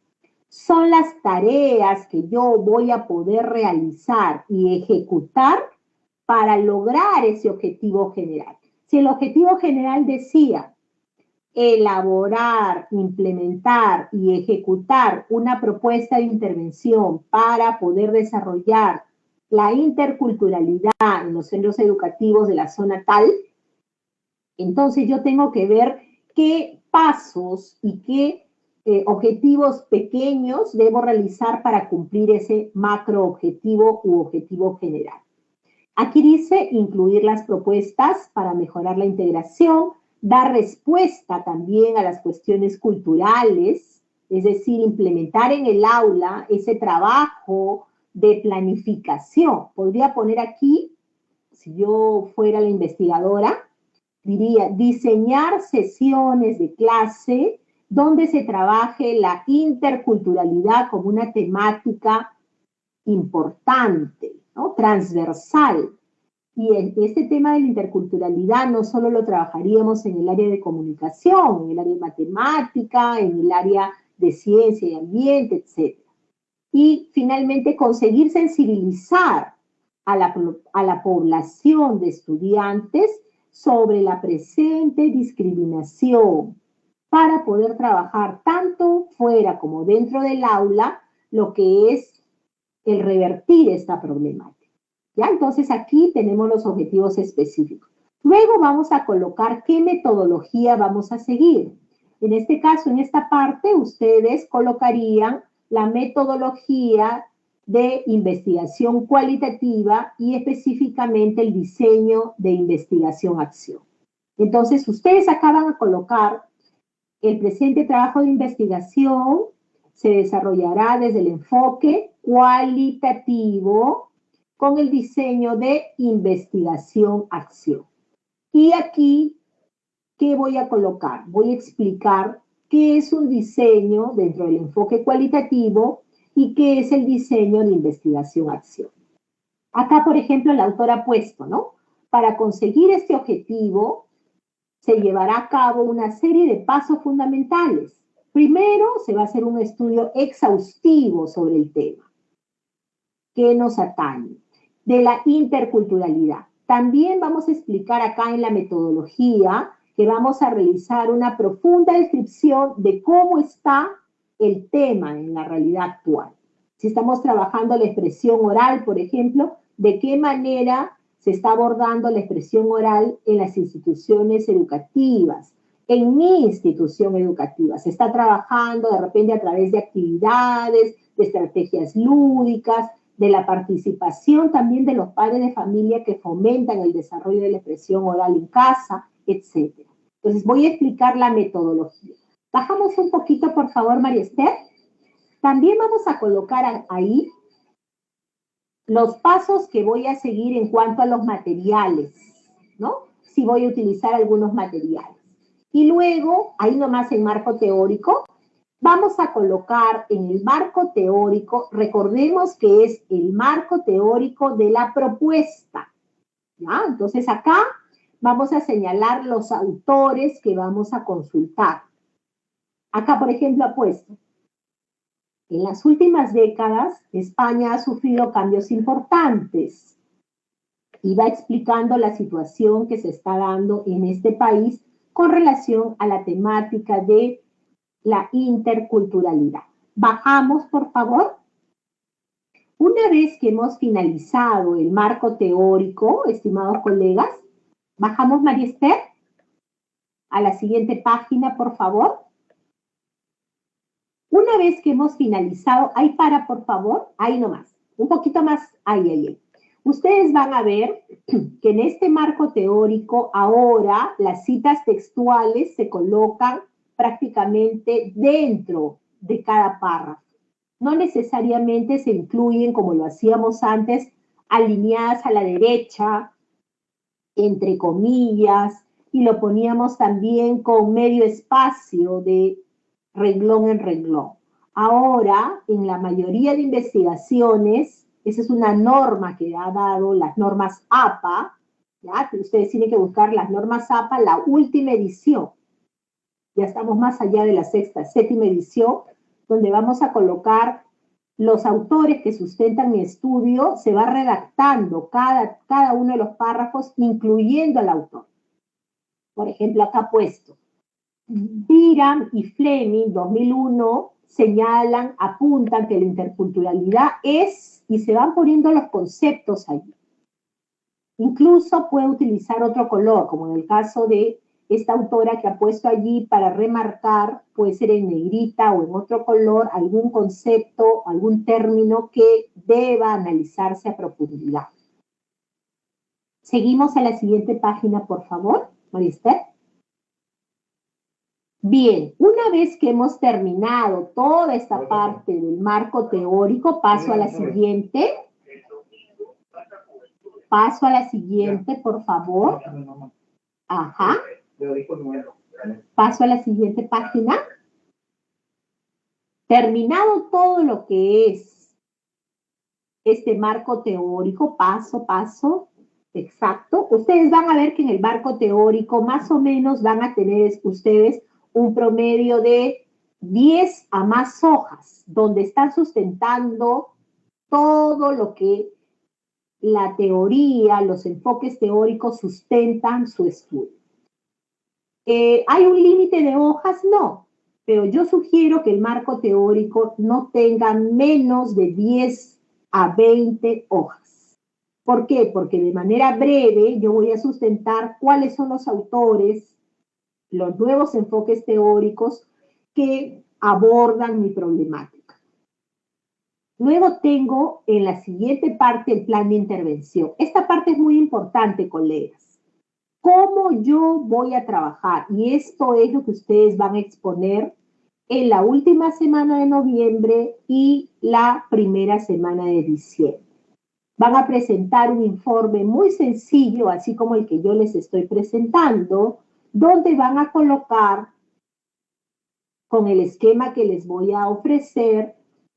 Son las tareas que yo voy a poder realizar y ejecutar para lograr ese objetivo general. Si el objetivo general decía elaborar, implementar y ejecutar una propuesta de intervención para poder desarrollar la interculturalidad en los centros educativos de la zona tal, entonces yo tengo que ver qué pasos y qué objetivos pequeños debo realizar para cumplir ese macro objetivo u objetivo general. Aquí dice incluir las propuestas para mejorar la integración, dar respuesta también a las cuestiones culturales, es decir, implementar en el aula ese trabajo de planificación. Podría poner aquí, si yo fuera la investigadora, diría diseñar sesiones de clase donde se trabaje la interculturalidad como una temática importante, ¿no? Transversal. Y este tema de la interculturalidad no solo lo trabajaríamos en el área de comunicación, en el área de matemática, en el área de ciencia y ambiente, etc. Y finalmente conseguir sensibilizar a la población de estudiantes sobre la presente discriminación para poder trabajar tanto fuera como dentro del aula lo que es el revertir esta problemática. ¿Ya? Entonces aquí tenemos los objetivos específicos. Luego vamos a colocar qué metodología vamos a seguir. En este caso, en esta parte, ustedes colocarían la metodología de investigación cualitativa y específicamente el diseño de investigación-acción. Entonces, ustedes acá van a colocar el presente trabajo de investigación se desarrollará desde el enfoque cualitativo con el diseño de investigación-acción. Y aquí, ¿qué voy a colocar? Voy a explicar qué es un diseño dentro del enfoque cualitativo y qué es el diseño de investigación-acción. Acá, por ejemplo, el autor ha puesto, ¿no? Para conseguir este objetivo, se llevará a cabo una serie de pasos fundamentales. Primero, se va a hacer un estudio exhaustivo sobre el tema que nos atañe, de la interculturalidad. También vamos a explicar acá en la metodología que vamos a realizar una profunda descripción de cómo está el tema en la realidad actual. Si estamos trabajando la expresión oral, por ejemplo, de qué manera se está abordando la expresión oral en las instituciones educativas, en mi institución educativa. Se está trabajando de repente a través de actividades, de estrategias lúdicas, de la participación también de los padres de familia que fomentan el desarrollo de la expresión oral en casa, etc. Entonces voy a explicar la metodología. Bajamos un poquito, por favor, María Esther. También vamos a colocar ahí los pasos que voy a seguir en cuanto a los materiales, ¿no? Si voy a utilizar algunos materiales. Y luego, ahí nomás en marco teórico, vamos a colocar en el marco teórico, recordemos que es el marco teórico de la propuesta, ¿ya? Entonces acá vamos a señalar los autores que vamos a consultar. Acá, por ejemplo, ha puesto, en las últimas décadas, España ha sufrido cambios importantes y va explicando la situación que se está dando en este país con relación a la temática de la interculturalidad. Bajamos, por favor. Una vez que hemos finalizado el marco teórico, estimados colegas, bajamos, María Esther, a la siguiente página, por favor. Una vez que hemos finalizado, ahí para, por favor, ahí nomás, un poquito más, ahí. Ustedes van a ver que en este marco teórico ahora las citas textuales se colocan prácticamente dentro de cada párrafo. No necesariamente se incluyen, como lo hacíamos antes, alineadas a la derecha, entre comillas, y lo poníamos también con medio espacio de renglón en renglón. Ahora, en la mayoría de investigaciones, esa es una norma que ha dado las normas APA, ¿ya? Que ustedes tienen que buscar las normas APA, la última edición. Ya estamos más allá de la sexta, séptima edición, donde vamos a colocar los autores que sustentan mi estudio, se va redactando cada uno de los párrafos, incluyendo al autor. Por ejemplo, acá puesto, Byram y Fleming, 2001, señalan, apuntan que la interculturalidad es, y se van poniendo los conceptos allí. Incluso puede utilizar otro color, como en el caso de esta autora que ha puesto allí para remarcar, puede ser en negrita o en otro color, algún concepto, algún término que deba analizarse a profundidad. Seguimos a la siguiente página, por favor, Maristher. Bien, una vez que hemos terminado toda esta parte del marco teórico, paso a la siguiente. Paso a la siguiente, por favor. Ajá. Paso a la siguiente página. Terminado todo lo que es este marco teórico, paso a paso, exacto, ustedes van a ver que en el marco teórico más o menos van a tener ustedes un promedio de 10 a más hojas, donde están sustentando todo lo que la teoría, los enfoques teóricos sustentan su estudio. ¿Hay un límite de hojas? No, pero yo sugiero que el marco teórico no tenga menos de 10 a 20 hojas. ¿Por qué? Porque de manera breve yo voy a sustentar cuáles son los autores, los nuevos enfoques teóricos que abordan mi problemática. Luego tengo en la siguiente parte el plan de intervención. Esta parte es muy importante, colegas. ¿Cómo yo voy a trabajar? Y esto es lo que ustedes van a exponer en la última semana de noviembre y la primera semana de diciembre. Van a presentar un informe muy sencillo, así como el que yo les estoy presentando, donde van a colocar, con el esquema que les voy a ofrecer,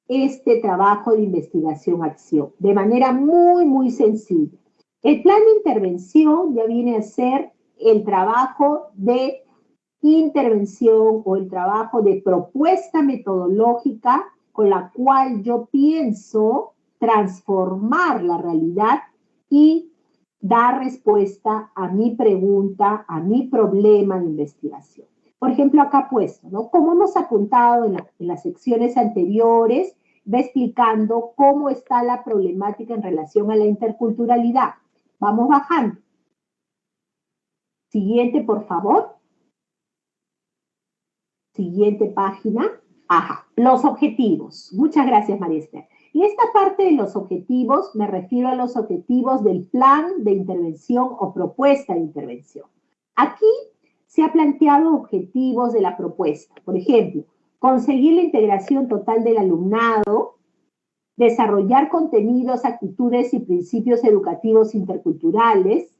este trabajo de investigación-acción, de manera muy, muy sencilla. El plan de intervención ya viene a ser el trabajo de intervención o el trabajo de propuesta metodológica con la cual yo pienso transformar la realidad y dar respuesta a mi pregunta, a mi problema de investigación. Por ejemplo, acá puesto, ¿no? Como hemos apuntado en las secciones anteriores, va explicando cómo está la problemática en relación a la interculturalidad. Vamos bajando. Siguiente, por favor. Siguiente página. Ajá, los objetivos. Muchas gracias, María Esther. Y esta parte de los objetivos, me refiero a los objetivos del plan de intervención o propuesta de intervención. Aquí se ha planteado objetivos de la propuesta. Por ejemplo, conseguir la integración total del alumnado, desarrollar contenidos, actitudes y principios educativos interculturales,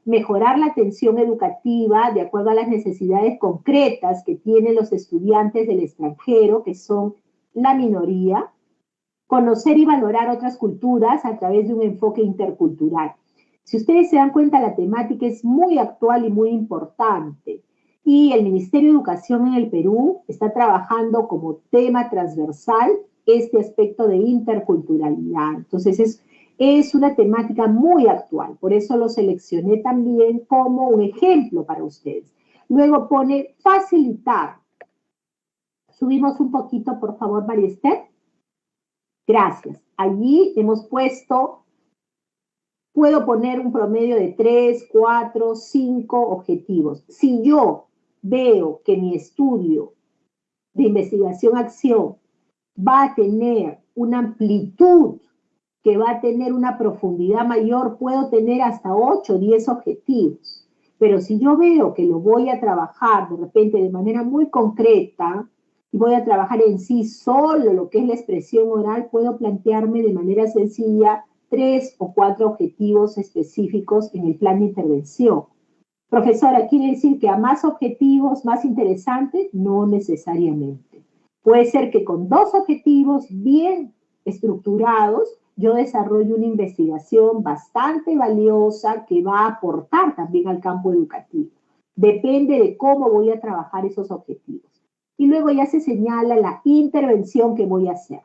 mejorar la atención educativa de acuerdo a las necesidades concretas que tienen los estudiantes del extranjero, que son la minoría, conocer y valorar otras culturas a través de un enfoque intercultural. Si ustedes se dan cuenta, la temática es muy actual y muy importante. Y el Ministerio de Educación en el Perú está trabajando como tema transversal este aspecto de interculturalidad. Entonces, es una temática muy actual. Por eso lo seleccioné también como un ejemplo para ustedes. Luego pone facilitar. Subimos un poquito, por favor, María Esther. Gracias. Allí hemos puesto... Puedo poner un promedio de 3, 4, 5 objetivos. Si yo veo que mi estudio de investigación-acción va a tener una amplitud que va a tener una profundidad mayor, puedo tener hasta 8 o 10 objetivos. Pero si yo veo que lo voy a trabajar de repente de manera muy concreta, y voy a trabajar en sí solo lo que es la expresión oral, puedo plantearme de manera sencilla 3 o 4 objetivos específicos en el plan de intervención. Profesora, ¿quiere decir que a más objetivos, más interesantes? No necesariamente. Puede ser que con 2 objetivos bien estructurados, yo desarrollo una investigación bastante valiosa que va a aportar también al campo educativo. Depende de cómo voy a trabajar esos objetivos. Y luego ya se señala la intervención que voy a hacer.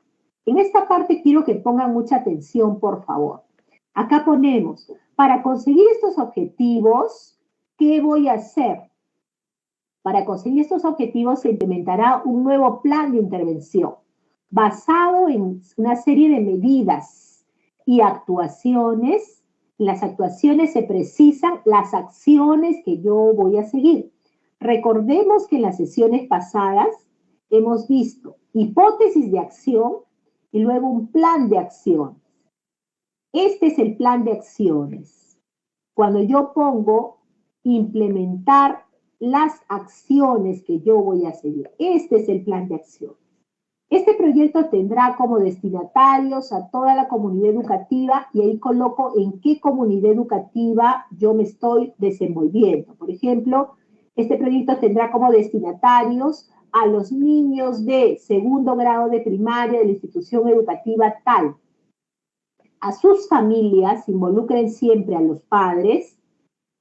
En esta parte quiero que pongan mucha atención, por favor. Acá ponemos, para conseguir estos objetivos, ¿qué voy a hacer? Para conseguir estos objetivos se implementará un nuevo plan de intervención basado en una serie de medidas y actuaciones. En las actuaciones se precisan las acciones que yo voy a seguir. Recordemos que en las sesiones pasadas hemos visto hipótesis de acción y luego un plan de acción. Este es el plan de acciones. Cuando yo pongo implementar las acciones que yo voy a seguir, este es el plan de acción. Este proyecto tendrá como destinatarios a toda la comunidad educativa y ahí coloco en qué comunidad educativa yo me estoy desenvolviendo. Por ejemplo, este proyecto tendrá como destinatarios a los niños de segundo grado de primaria de la institución educativa tal. A sus familias, involucren siempre a los padres,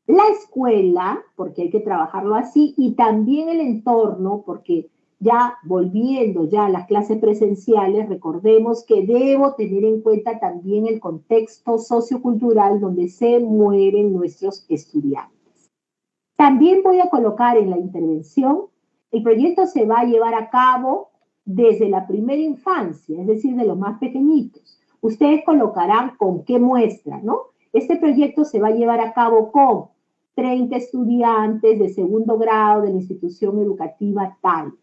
la escuela, porque hay que trabajarlo así, y también el entorno, porque ya volviendo ya a las clases presenciales, recordemos que debo tener en cuenta también el contexto sociocultural donde se mueven nuestros estudiantes. También voy a colocar en la intervención, el proyecto se va a llevar a cabo desde la primera infancia, es decir, de los más pequeñitos. Ustedes colocarán con qué muestra, ¿no? Este proyecto se va a llevar a cabo con 30 estudiantes de segundo grado de la institución educativa tal.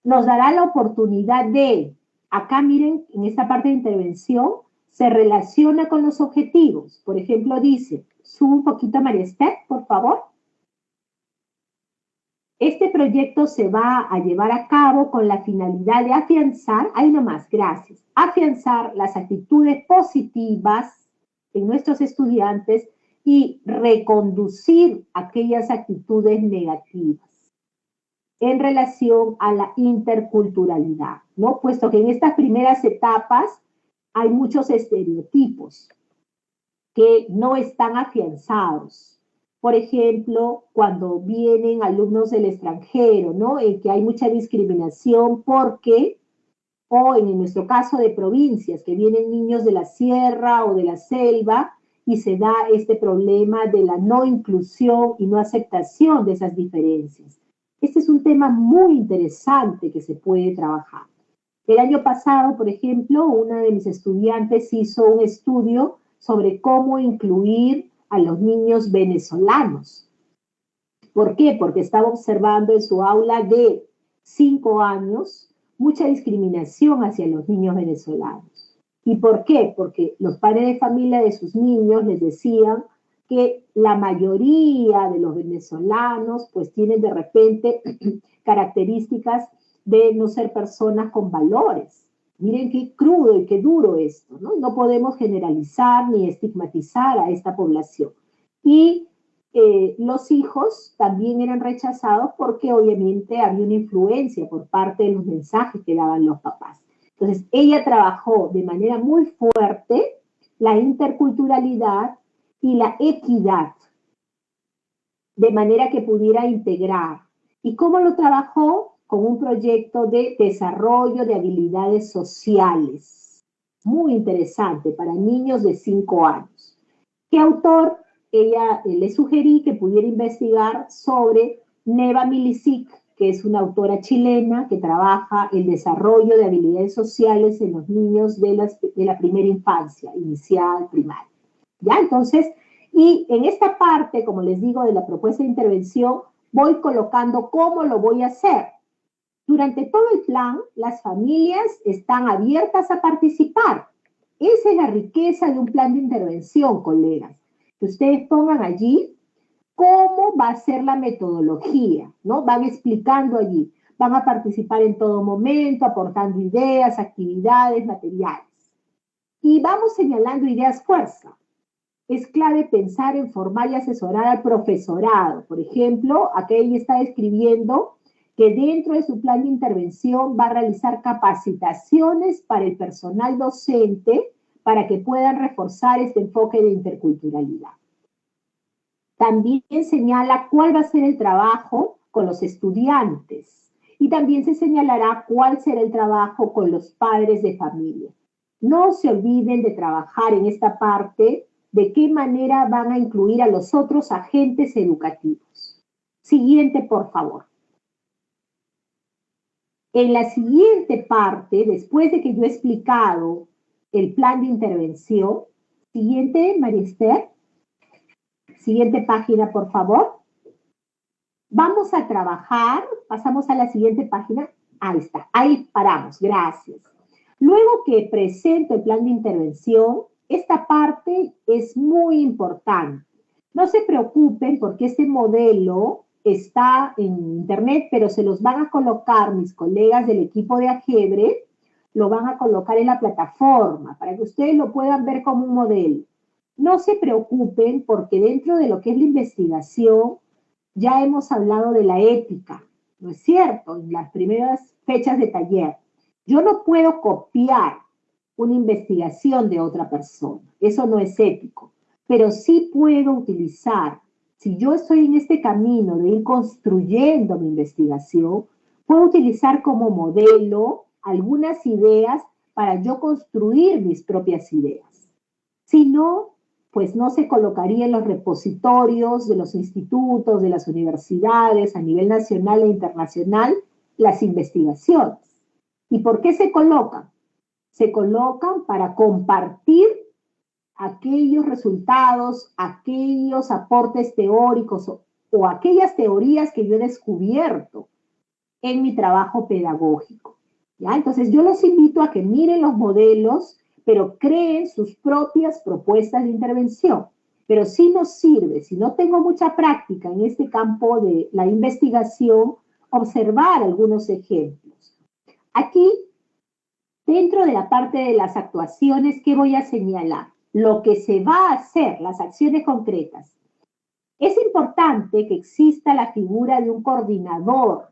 Nos dará la oportunidad de, acá miren, en esta parte de intervención, se relaciona con los objetivos. Por ejemplo, dice, sube un poquito María Esther, por favor. Este proyecto se va a llevar a cabo con la finalidad de afianzar, ahí nomás, gracias, afianzar las actitudes positivas en nuestros estudiantes y reconducir aquellas actitudes negativas en relación a la interculturalidad, ¿no? Puesto que en estas primeras etapas hay muchos estereotipos que no están afianzados. Por ejemplo, cuando vienen alumnos del extranjero, ¿no? En que hay mucha discriminación porque, o en nuestro caso de provincias, que vienen niños de la sierra o de la selva y se da este problema de la no inclusión y no aceptación de esas diferencias. Este es un tema muy interesante que se puede trabajar. El año pasado, por ejemplo, una de mis estudiantes hizo un estudio sobre cómo incluir a los niños venezolanos. ¿Por qué? Porque estaba observando en su aula de 5 años mucha discriminación hacia los niños venezolanos. ¿Y por qué? Porque los padres de familia de sus niños les decían que la mayoría de los venezolanos pues tienen de repente características de no ser personas con valores. Miren qué crudo y qué duro esto, ¿no? No podemos generalizar ni estigmatizar a esta población. Y los hijos también eran rechazados porque obviamente había una influencia por parte de los mensajes que daban los papás. Entonces, ella trabajó de manera muy fuerte la interculturalidad y la equidad, de manera que pudiera integrar. ¿Y cómo lo trabajó? Con un proyecto de desarrollo de habilidades sociales. Muy interesante para niños de 5 años. ¿Qué autor? Ella le sugerí que pudiera investigar sobre Neva Milicic, que es una autora chilena que trabaja el desarrollo de habilidades sociales en los niños de la primera infancia, inicial, primaria. ¿Ya? Entonces, y en esta parte, como les digo, de la propuesta de intervención, voy colocando cómo lo voy a hacer. Durante todo el plan, las familias están abiertas a participar. Esa es la riqueza de un plan de intervención, colegas. Que ustedes pongan allí cómo va a ser la metodología, ¿no? Van explicando allí, van a participar en todo momento, aportando ideas, actividades, materiales. Y vamos señalando ideas fuerza. Es clave pensar en formar y asesorar al profesorado. Por ejemplo, aquí ella está escribiendo que dentro de su plan de intervención va a realizar capacitaciones para el personal docente para que puedan reforzar este enfoque de interculturalidad. También señala cuál va a ser el trabajo con los estudiantes y también se señalará cuál será el trabajo con los padres de familia. No se olviden de trabajar en esta parte de qué manera van a incluir a los otros agentes educativos. Siguiente, por favor. En la siguiente parte, después de que yo he explicado el plan de intervención, siguiente, María Esther. Siguiente página, por favor. Vamos a trabajar, pasamos a la siguiente página. Ahí está, ahí paramos, gracias. Luego que presento el plan de intervención, esta parte es muy importante. No se preocupen porque este modelo está en internet, pero se los van a colocar mis colegas del equipo de Agebre, lo van a colocar en la plataforma para que ustedes lo puedan ver como un modelo. No se preocupen porque dentro de lo que es la investigación ya hemos hablado de la ética, ¿no es cierto? En las primeras fechas de taller. Yo no puedo copiar una investigación de otra persona, eso no es ético, pero sí puedo utilizar, si yo estoy en este camino de ir construyendo mi investigación, puedo utilizar como modelo algunas ideas para yo construir mis propias ideas. Si no, pues no se colocaría en los repositorios de los institutos, de las universidades a nivel nacional e internacional las investigaciones. ¿Y por qué se colocan? Se colocan para compartir aquellos resultados, aquellos aportes teóricos o aquellas teorías que yo he descubierto en mi trabajo pedagógico. ¿Ya? Entonces yo los invito a que miren los modelos, pero creen sus propias propuestas de intervención. Pero sí nos sirve, si no tengo mucha práctica en este campo de la investigación, observar algunos ejemplos. Aquí, dentro de la parte de las actuaciones, ¿qué voy a señalar? Lo que se va a hacer, las acciones concretas. Es importante que exista la figura de un coordinador.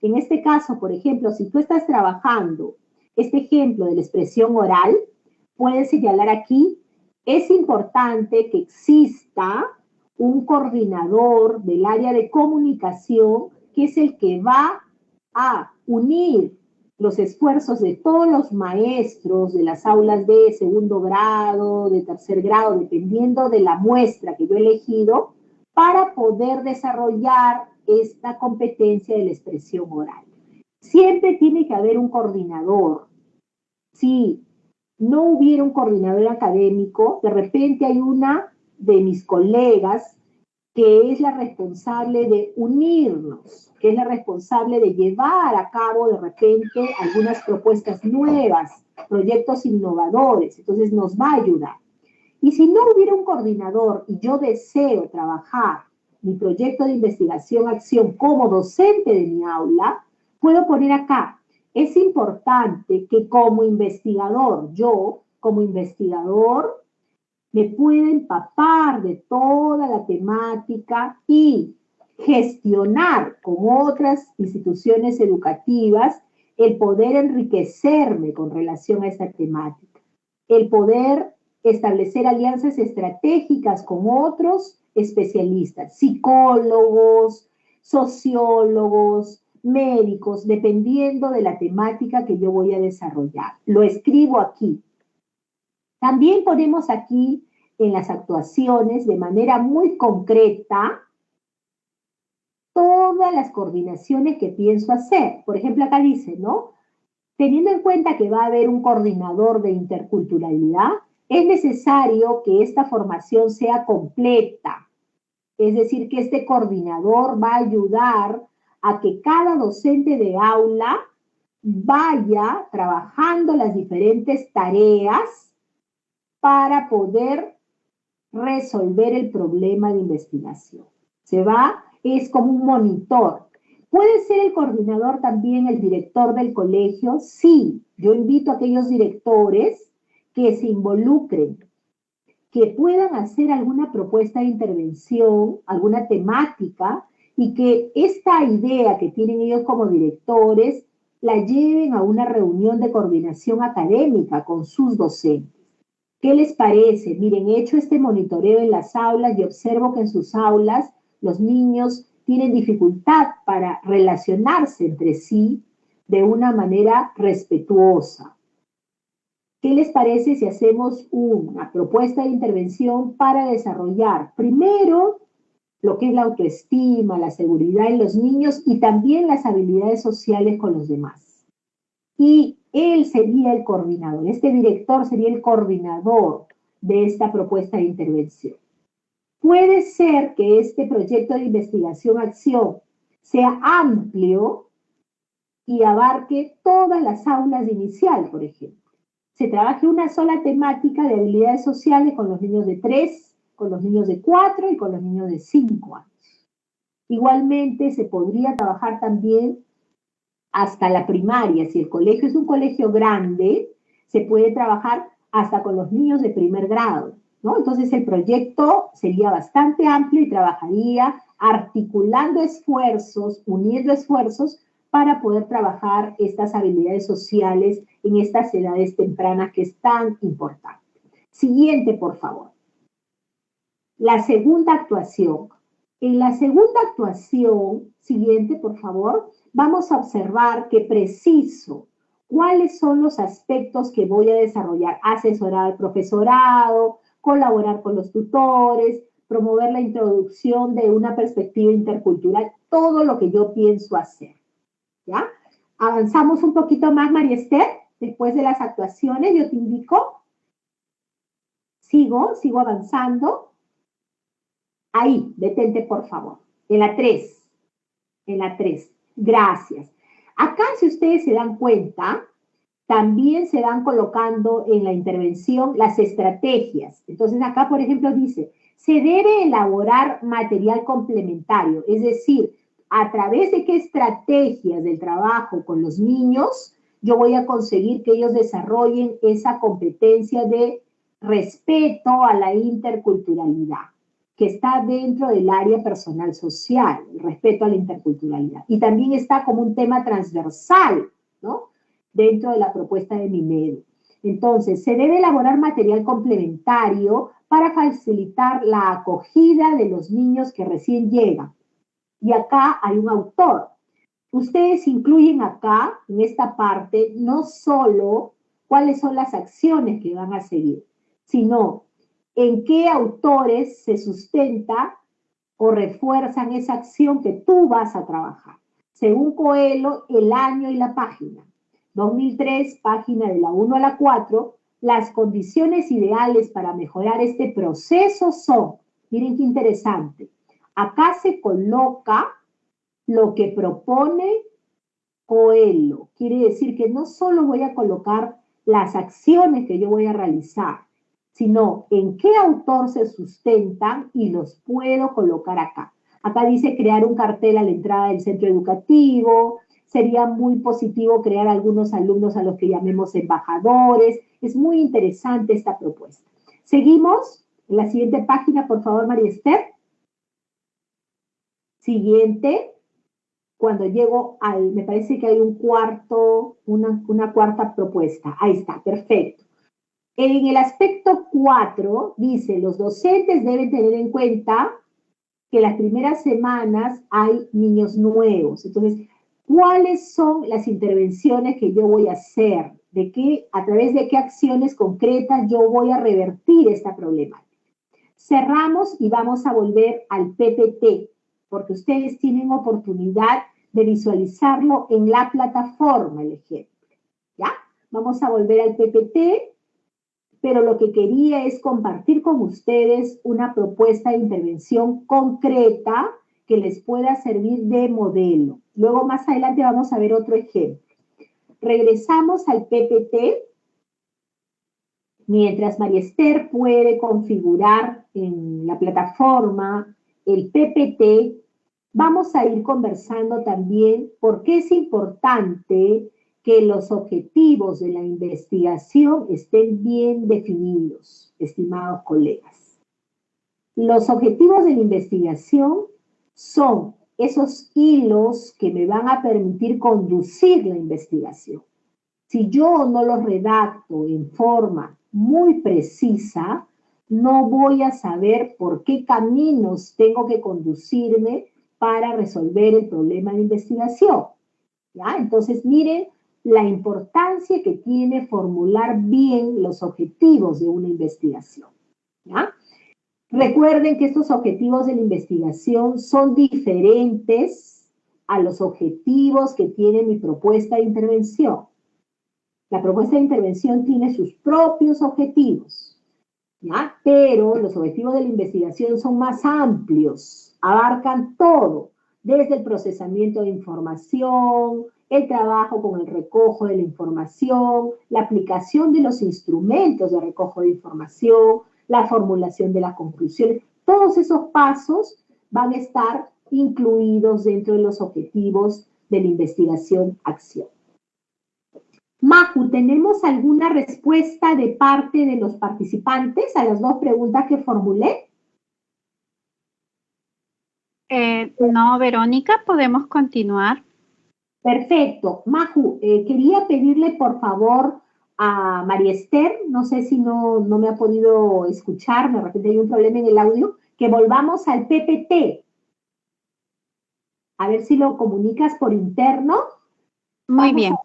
En este caso, por ejemplo, si tú estás trabajando este ejemplo de la expresión oral, puedes señalar aquí, es importante que exista un coordinador del área de comunicación que es el que va a unir los esfuerzos de todos los maestros de las aulas de segundo grado, de tercer grado, dependiendo de la muestra que yo he elegido, para poder desarrollar esta competencia de la expresión oral. Siempre tiene que haber un coordinador. Si no hubiera un coordinador académico, de repente hay una de mis colegas que es la responsable de unirnos, que es la responsable de llevar a cabo de repente algunas propuestas nuevas, proyectos innovadores, entonces nos va a ayudar. Y si no hubiera un coordinador y yo deseo trabajar mi proyecto de investigación-acción como docente de mi aula, puedo poner acá, es importante que como investigador, yo como investigador, me pueda empapar de toda la temática y gestionar con otras instituciones educativas el poder enriquecerme con relación a esta temática, el poder establecer alianzas estratégicas con otros especialistas, psicólogos, sociólogos, médicos, dependiendo de la temática que yo voy a desarrollar. Lo escribo aquí. También ponemos aquí en las actuaciones de manera muy concreta todas las coordinaciones que pienso hacer. Por ejemplo, acá dice, ¿no? Teniendo en cuenta que va a haber un coordinador de interculturalidad, es necesario que esta formación sea completa. Es decir, que este coordinador va a ayudar a que cada docente de aula vaya trabajando las diferentes tareas para poder resolver el problema de investigación. Es como un monitor. ¿Puede ser el coordinador también el director del colegio? Sí, yo invito a aquellos directores que se involucren, que puedan hacer alguna propuesta de intervención, alguna temática, y que esta idea que tienen ellos como directores la lleven a una reunión de coordinación académica con sus docentes. ¿Qué les parece? Miren, he hecho este monitoreo en las aulas y observo que en sus aulas los niños tienen dificultad para relacionarse entre sí de una manera respetuosa. ¿Qué les parece si hacemos una propuesta de intervención para desarrollar primero lo que es la autoestima, la seguridad en los niños y también las habilidades sociales con los demás? Y él sería el coordinador, este director sería el coordinador de esta propuesta de intervención. Puede ser que este proyecto de investigación-acción sea amplio y abarque todas las aulas de inicial, por ejemplo. Se trabaje una sola temática de habilidades sociales con los niños de 3, con los niños de 4 y con los niños de 5 años. Igualmente se podría trabajar también hasta la primaria. Si el colegio es un colegio grande, se puede trabajar hasta con los niños de primer grado, ¿no? Entonces el proyecto sería bastante amplio y trabajaría articulando esfuerzos, uniendo esfuerzos para poder trabajar estas habilidades sociales en estas edades tempranas que es tan importante. Siguiente, por favor. La segunda actuación. En la segunda actuación, siguiente, por favor, vamos a observar que preciso cuáles son los aspectos que voy a desarrollar. Asesorar al profesorado, colaborar con los tutores, promover la introducción de una perspectiva intercultural, todo lo que yo pienso hacer. ¿Ya? Avanzamos un poquito más, María Esther, después de las actuaciones, yo te indico. Sigo avanzando. Ahí, detente por favor. En la 3. En la 3. Gracias. Acá, si ustedes se dan cuenta, también se van colocando en la intervención las estrategias. Entonces acá, por ejemplo, dice, se debe elaborar material complementario, es decir, a través de qué estrategias del trabajo con los niños, yo voy a conseguir que ellos desarrollen esa competencia de respeto a la interculturalidad, que está dentro del área personal social, el respeto a la interculturalidad. Y también está como un tema transversal, ¿no? Dentro de la propuesta de Minedu. Entonces, se debe elaborar material complementario para facilitar la acogida de los niños que recién llegan. Y acá hay un autor. Ustedes incluyen acá, en esta parte, no solo cuáles son las acciones que van a seguir, sino en qué autores se sustenta o refuerzan esa acción que tú vas a trabajar. Según Coelho, el año y la página. 2003, página de la 1 a la 4, las condiciones ideales para mejorar este proceso son, miren qué interesante, acá se coloca lo que propone Coelho. Quiere decir que no solo voy a colocar las acciones que yo voy a realizar, sino en qué autor se sustentan y los puedo colocar acá. Acá dice crear un cartel a la entrada del centro educativo. Sería muy positivo crear algunos alumnos a los que llamemos embajadores. Es muy interesante esta propuesta. Seguimos. En la siguiente página, por favor, María Esther. Siguiente. Cuando llego al, me parece que hay un cuarto, una cuarta propuesta. Ahí está, perfecto. En el aspecto 4, dice, los docentes deben tener en cuenta que las primeras semanas hay niños nuevos. Entonces, ¿cuáles son las intervenciones que yo voy a hacer? ¿A través de qué acciones concretas yo voy a revertir esta problemática? Cerramos y vamos a volver al PPT, porque ustedes tienen oportunidad de visualizarlo en la plataforma, el ejemplo. ¿Ya? Vamos a volver al PPT, pero lo que quería es compartir con ustedes una propuesta de intervención concreta que les pueda servir de modelo. Luego, más adelante, vamos a ver otro ejemplo. Regresamos al PPT Mientras María Esther puede configurar en la plataforma el PPT, vamos a ir conversando también por qué es importante que los objetivos de la investigación estén bien definidos, estimados colegas. Los objetivos de la investigación son esos hilos que me van a permitir conducir la investigación. Si yo no los redacto en forma muy precisa, no voy a saber por qué caminos tengo que conducirme para resolver el problema de investigación. ¿Ya? Entonces, miren la importancia que tiene formular bien los objetivos de una investigación. ¿Ya? Recuerden que estos objetivos de la investigación son diferentes a los objetivos que tiene mi propuesta de intervención. La propuesta de intervención tiene sus propios objetivos, ¿ya? Pero los objetivos de la investigación son más amplios, abarcan todo, desde el procesamiento de información, el trabajo con el recojo de la información, la aplicación de los instrumentos de recojo de información, la formulación de las conclusiones. Todos esos pasos van a estar incluidos dentro de los objetivos de la investigación-acción. Maju, ¿tenemos alguna respuesta de parte de los participantes a las dos preguntas que formulé? No, Verónica, podemos continuar. Perfecto. Maju, quería pedirle por favor a María Esther, no sé si no me ha podido escuchar, de repente hay un problema en el audio, que volvamos al PPT. A ver si lo comunicas por interno. Muy bien.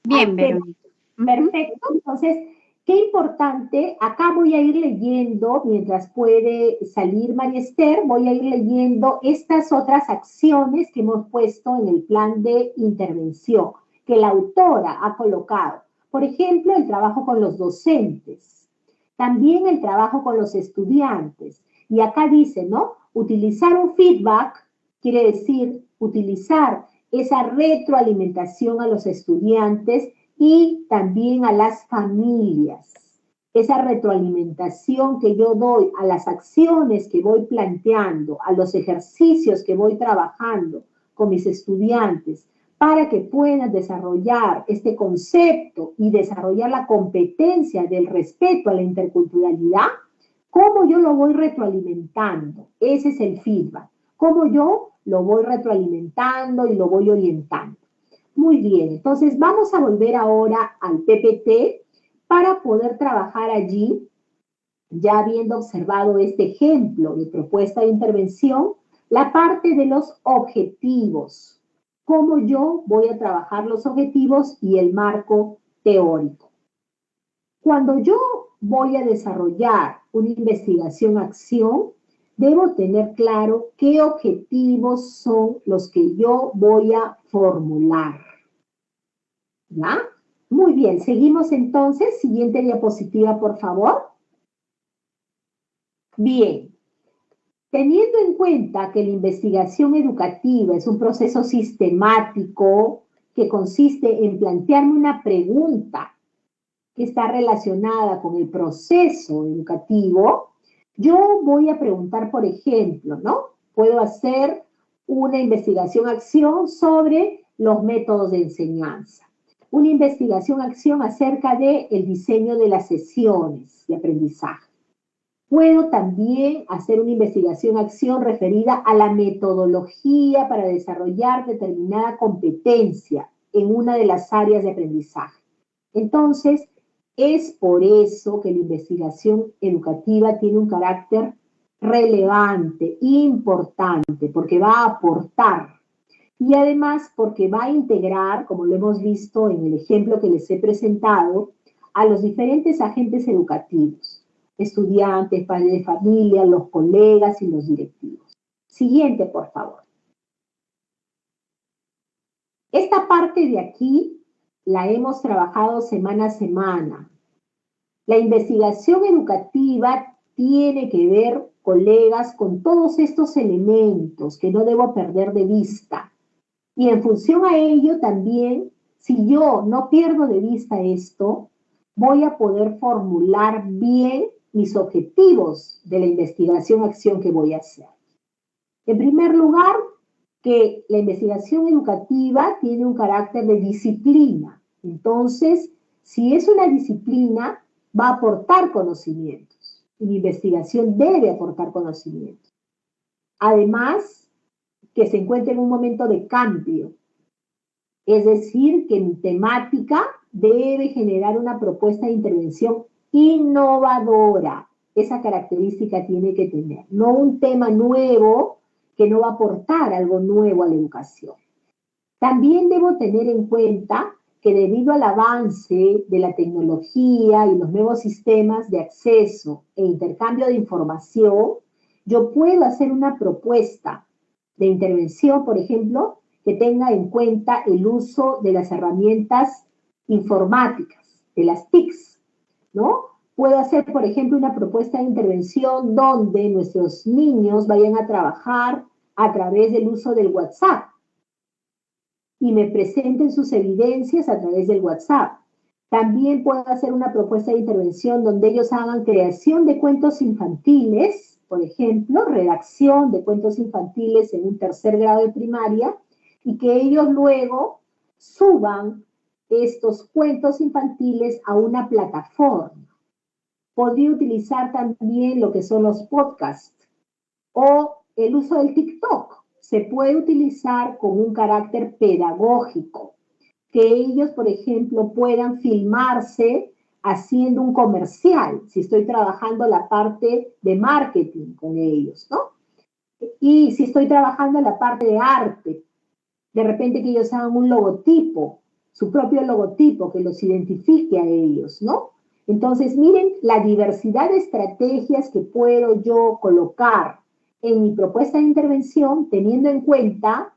Bien, Verónica. Perfecto. Entonces, qué importante, acá voy a ir leyendo, mientras puede salir María Esther, voy a ir leyendo estas otras acciones que hemos puesto en el plan de intervención, que la autora ha colocado. Por ejemplo, el trabajo con los docentes, también el trabajo con los estudiantes. Y acá dice, ¿no? Utilizar un feedback quiere decir utilizar esa retroalimentación a los estudiantes y también a las familias. Esa retroalimentación que yo doy a las acciones que voy planteando, a los ejercicios que voy trabajando con mis estudiantes, para que puedan desarrollar este concepto y desarrollar la competencia del respeto a la interculturalidad, ¿cómo yo lo voy retroalimentando? Ese es el feedback. ¿Cómo yo lo voy retroalimentando y lo voy orientando? Muy bien, entonces vamos a volver ahora al PPT para poder trabajar allí, ya habiendo observado este ejemplo de propuesta de intervención, la parte de los objetivos. Cómo yo voy a trabajar los objetivos y el marco teórico. Cuando yo voy a desarrollar una investigación-acción, debo tener claro qué objetivos son los que yo voy a formular. ¿Ya? Muy bien, seguimos entonces. Siguiente diapositiva, por favor. Bien. Teniendo en cuenta que la investigación educativa es un proceso sistemático que consiste en plantearme una pregunta que está relacionada con el proceso educativo, yo voy a preguntar, por ejemplo, ¿no? Puedo hacer una investigación-acción sobre los métodos de enseñanza. Una investigación-acción acerca del diseño de las sesiones de aprendizaje. Puedo también hacer una investigación-acción referida a la metodología para desarrollar determinada competencia en una de las áreas de aprendizaje. Entonces, es por eso que la investigación educativa tiene un carácter relevante, importante, porque va a aportar y además porque va a integrar, como lo hemos visto en el ejemplo que les he presentado, a los diferentes agentes educativos, estudiantes, padres de familia, los colegas y los directivos. Siguiente, por favor. Esta parte de aquí la hemos trabajado semana a semana. La investigación educativa tiene que ver, colegas, con todos estos elementos que no debo perder de vista. Y en función a ello también, si yo no pierdo de vista esto, voy a poder formular bien mis objetivos de la investigación-acción que voy a hacer. En primer lugar, que la investigación educativa tiene un carácter de disciplina. Entonces, si es una disciplina, va a aportar conocimientos. Y mi investigación debe aportar conocimientos. Además, que se encuentra en un momento de cambio. Es decir, que mi temática debe generar una propuesta de intervención innovadora. Esa característica tiene que tener. No un tema nuevo que no va a aportar algo nuevo a la educación. También debo tener en cuenta que debido al avance de la tecnología y los nuevos sistemas de acceso e intercambio de información, yo puedo hacer una propuesta de intervención, por ejemplo, que tenga en cuenta el uso de las herramientas informáticas, de las TICs, ¿no? Puedo hacer, por ejemplo, una propuesta de intervención donde nuestros niños vayan a trabajar a través del uso del WhatsApp y me presenten sus evidencias a través del WhatsApp. También puedo hacer una propuesta de intervención donde ellos hagan creación de cuentos infantiles, por ejemplo, redacción de cuentos infantiles en un 3er grado de primaria, y que ellos luego suban estos cuentos infantiles a una plataforma. Podría utilizar también lo que son los podcasts o el uso del TikTok. Se puede utilizar con un carácter pedagógico, que ellos, por ejemplo, puedan filmarse haciendo un comercial, si estoy trabajando la parte de marketing con ellos, ¿no? Y si estoy trabajando la parte de arte, de repente que ellos hagan un logotipo, su propio logotipo que los identifique a ellos, ¿no? Entonces, miren la diversidad de estrategias que puedo yo colocar en mi propuesta de intervención, teniendo en cuenta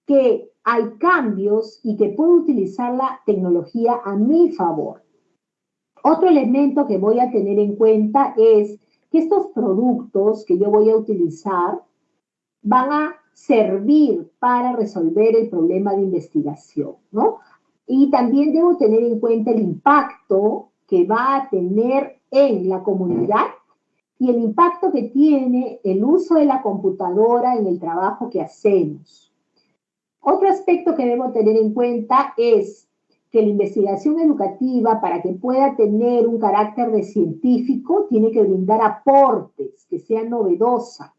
que hay cambios y que puedo utilizar la tecnología a mi favor. Otro elemento que voy a tener en cuenta es que estos productos que yo voy a utilizar van a servir para resolver el problema de investigación, ¿no? Y también debo tener en cuenta el impacto que va a tener en la comunidad y el impacto que tiene el uso de la computadora en el trabajo que hacemos. Otro aspecto que debo tener en cuenta es que la investigación educativa, para que pueda tener un carácter de científico, tiene que brindar aportes, que sea novedosa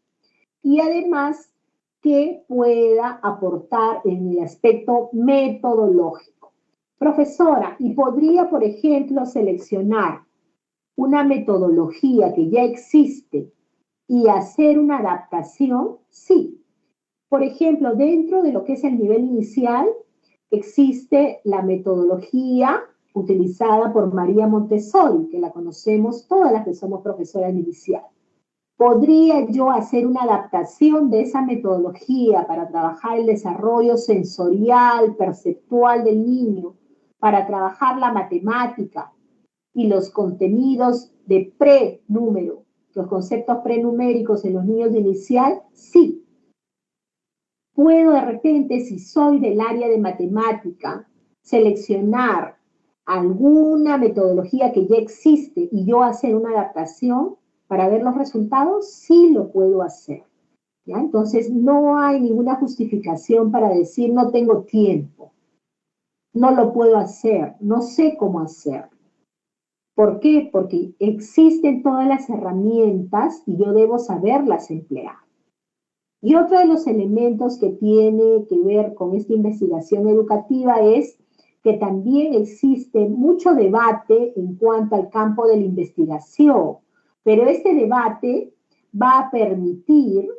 y además que pueda aportar en el aspecto metodológico. Profesora, ¿y podría, por ejemplo, seleccionar una metodología que ya existe y hacer una adaptación? Sí. Por ejemplo, dentro de lo que es el nivel inicial, existe la metodología utilizada por María Montessori, que la conocemos todas las que somos profesoras inicial. ¿Podría yo hacer una adaptación de esa metodología para trabajar el desarrollo sensorial, perceptual del niño, para trabajar la matemática y los contenidos de prenúmero, los conceptos prenuméricos en los niños de inicial? Sí. Puedo de repente, si soy del área de matemática, seleccionar alguna metodología que ya existe y yo hacer una adaptación para ver los resultados. Sí lo puedo hacer, ¿ya? Entonces no hay ninguna justificación para decir no tengo tiempo, no lo puedo hacer, no sé cómo hacer. ¿Por qué? Porque existen todas las herramientas y yo debo saberlas emplear. Y otro de los elementos que tiene que ver con esta investigación educativa es que también existe mucho debate en cuanto al campo de la investigación, pero este debate va a permitir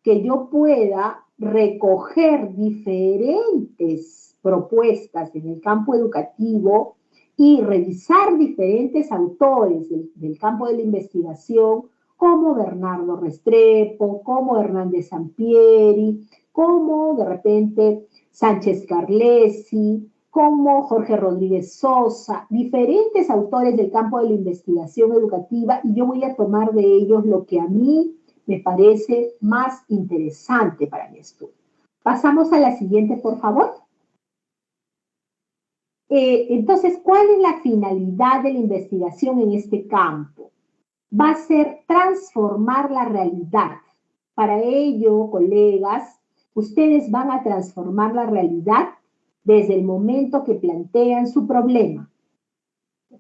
que yo pueda recoger diferentes propuestas en el campo educativo y revisar diferentes autores del campo de la investigación, como Bernardo Restrepo, como Hernández Sampieri, como de repente Sánchez Carlesi, como Jorge Rodríguez Sosa, diferentes autores del campo de la investigación educativa, y yo voy a tomar de ellos lo que a mí me parece más interesante para mi estudio. Pasamos a la siguiente, por favor. Entonces, ¿cuál es la finalidad de la investigación en este campo? Va a ser transformar la realidad. Para ello, colegas, ustedes van a transformar la realidad desde el momento que plantean su problema.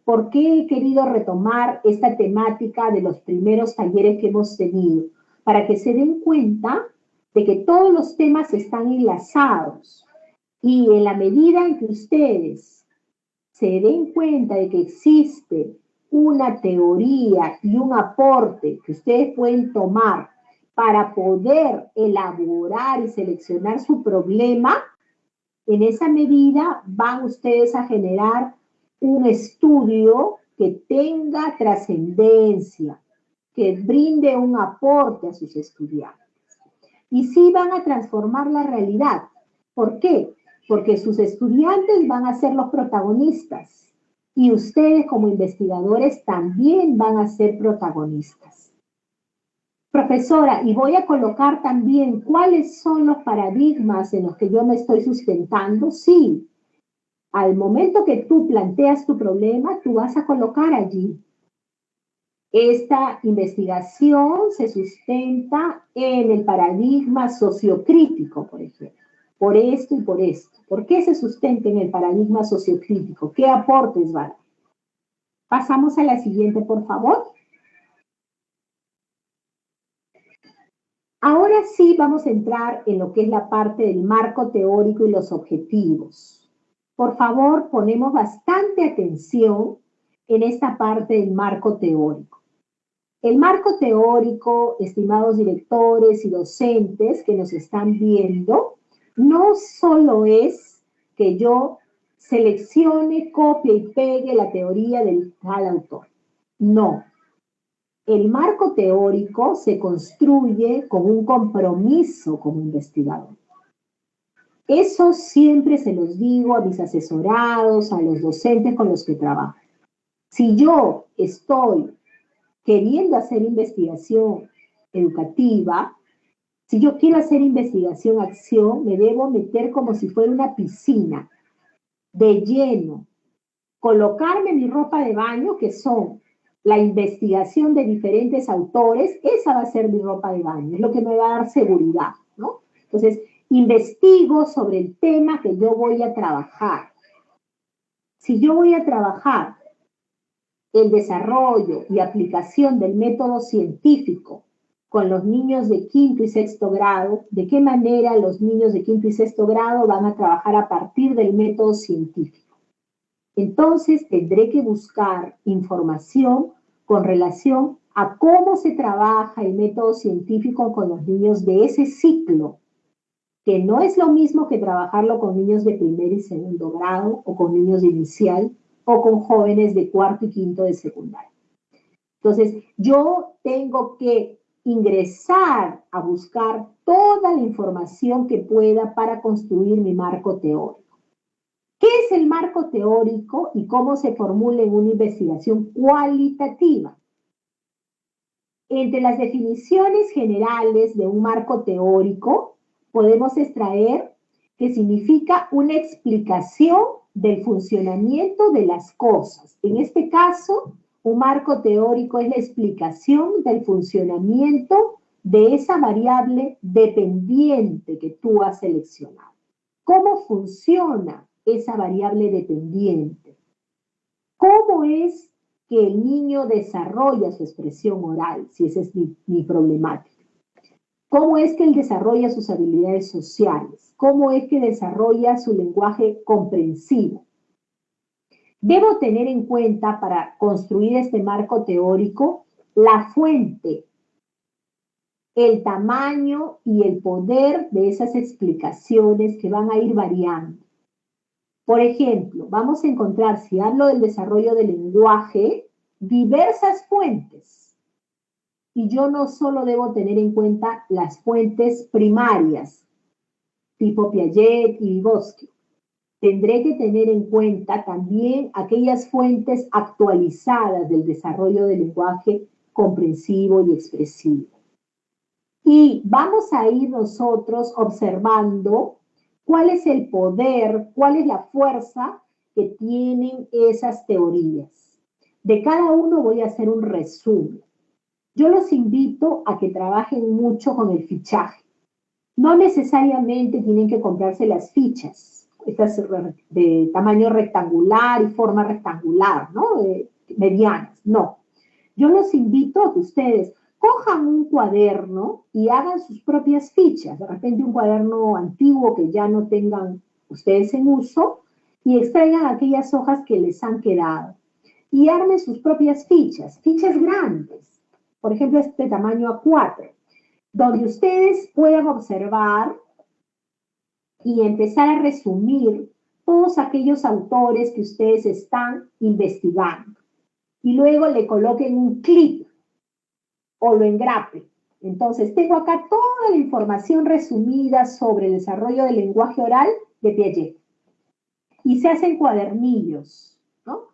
¿Por qué he querido retomar esta temática de los primeros talleres que hemos tenido? Para que se den cuenta de que todos los temas están enlazados y en la medida en que ustedes se den cuenta de que existe una teoría y un aporte que ustedes pueden tomar para poder elaborar y seleccionar su problema, en esa medida van ustedes a generar un estudio que tenga trascendencia, que brinde un aporte a sus estudiantes. Y sí van a transformar la realidad. ¿Por qué? Porque sus estudiantes van a ser los protagonistas y ustedes como investigadores también van a ser protagonistas. Profesora, y voy a colocar también cuáles son los paradigmas en los que yo me estoy sustentando. Sí, al momento que tú planteas tu problema, tú vas a colocar allí. Esta investigación se sustenta en el paradigma sociocrítico, por ejemplo, por esto y por esto. ¿Por qué se sustenta en el paradigma sociocrítico? ¿Qué aportes van? Pasamos a la siguiente, por favor. Ahora sí vamos a entrar en lo que es la parte del marco teórico y los objetivos. Por favor, ponemos bastante atención en esta parte del marco teórico. El marco teórico, estimados directores y docentes que nos están viendo, no solo es que yo seleccione, copie y pegue la teoría del tal autor. No. El marco teórico se construye con un compromiso como investigador. Eso siempre se los digo a mis asesorados, a los docentes con los que trabajo. Si yo estoy queriendo hacer investigación educativa, si yo quiero hacer investigación-acción, me debo meter como si fuera una piscina, de lleno, colocarme mi ropa de baño, que son la investigación de diferentes autores, esa va a ser mi ropa de baño, es lo que me va a dar seguridad, ¿no? Entonces, investigo sobre el tema que yo voy a trabajar. Si yo voy a trabajar el desarrollo y aplicación del método científico con los niños de quinto y sexto grado, de qué manera los niños de quinto y sexto grado van a trabajar a partir del método científico. Entonces tendré que buscar información con relación a cómo se trabaja el método científico con los niños de ese ciclo, que no es lo mismo que trabajarlo con niños de primer y segundo grado o con niños de inicial o con jóvenes de cuarto y quinto de secundaria. Entonces, yo tengo que ingresar a buscar toda la información que pueda para construir mi marco teórico. ¿Qué es el marco teórico y cómo se formula en una investigación cualitativa? Entre las definiciones generales de un marco teórico, podemos extraer que significa una explicación del funcionamiento de las cosas. En este caso, un marco teórico es la explicación del funcionamiento de esa variable dependiente que tú has seleccionado. ¿Cómo funciona esa variable dependiente? ¿Cómo es que el niño desarrolla su expresión oral, si esa es mi problemática? ¿Cómo es que él desarrolla sus habilidades sociales? ¿Cómo es que desarrolla su lenguaje comprensivo? Debo tener en cuenta para construir este marco teórico la fuente, el tamaño y el poder de esas explicaciones que van a ir variando. Por ejemplo, vamos a encontrar, si hablo del desarrollo del lenguaje, diversas fuentes. Y yo no solo debo tener en cuenta las fuentes primarias, tipo Piaget y Vygotsky. Tendré que tener en cuenta también aquellas fuentes actualizadas del desarrollo del lenguaje comprensivo y expresivo. Y vamos a ir nosotros observando cuál es el poder, cuál es la fuerza que tienen esas teorías. De cada uno voy a hacer un resumen. Yo los invito a que trabajen mucho con el fichaje. No necesariamente tienen que comprarse las fichas, estas de tamaño rectangular y forma rectangular, ¿no? Medianas, no. Yo los invito a que ustedes cojan un cuaderno y hagan sus propias fichas, de repente un cuaderno antiguo que ya no tengan ustedes en uso, y extraigan aquellas hojas que les han quedado. Y armen sus propias fichas grandes, por ejemplo, este tamaño A4, donde ustedes puedan observar y empezar a resumir todos aquellos autores que ustedes están investigando. Y luego le coloquen un clip o lo engrapen. Entonces, tengo acá toda la información resumida sobre el desarrollo del lenguaje oral de Piaget. Y se hacen cuadernillos, ¿no?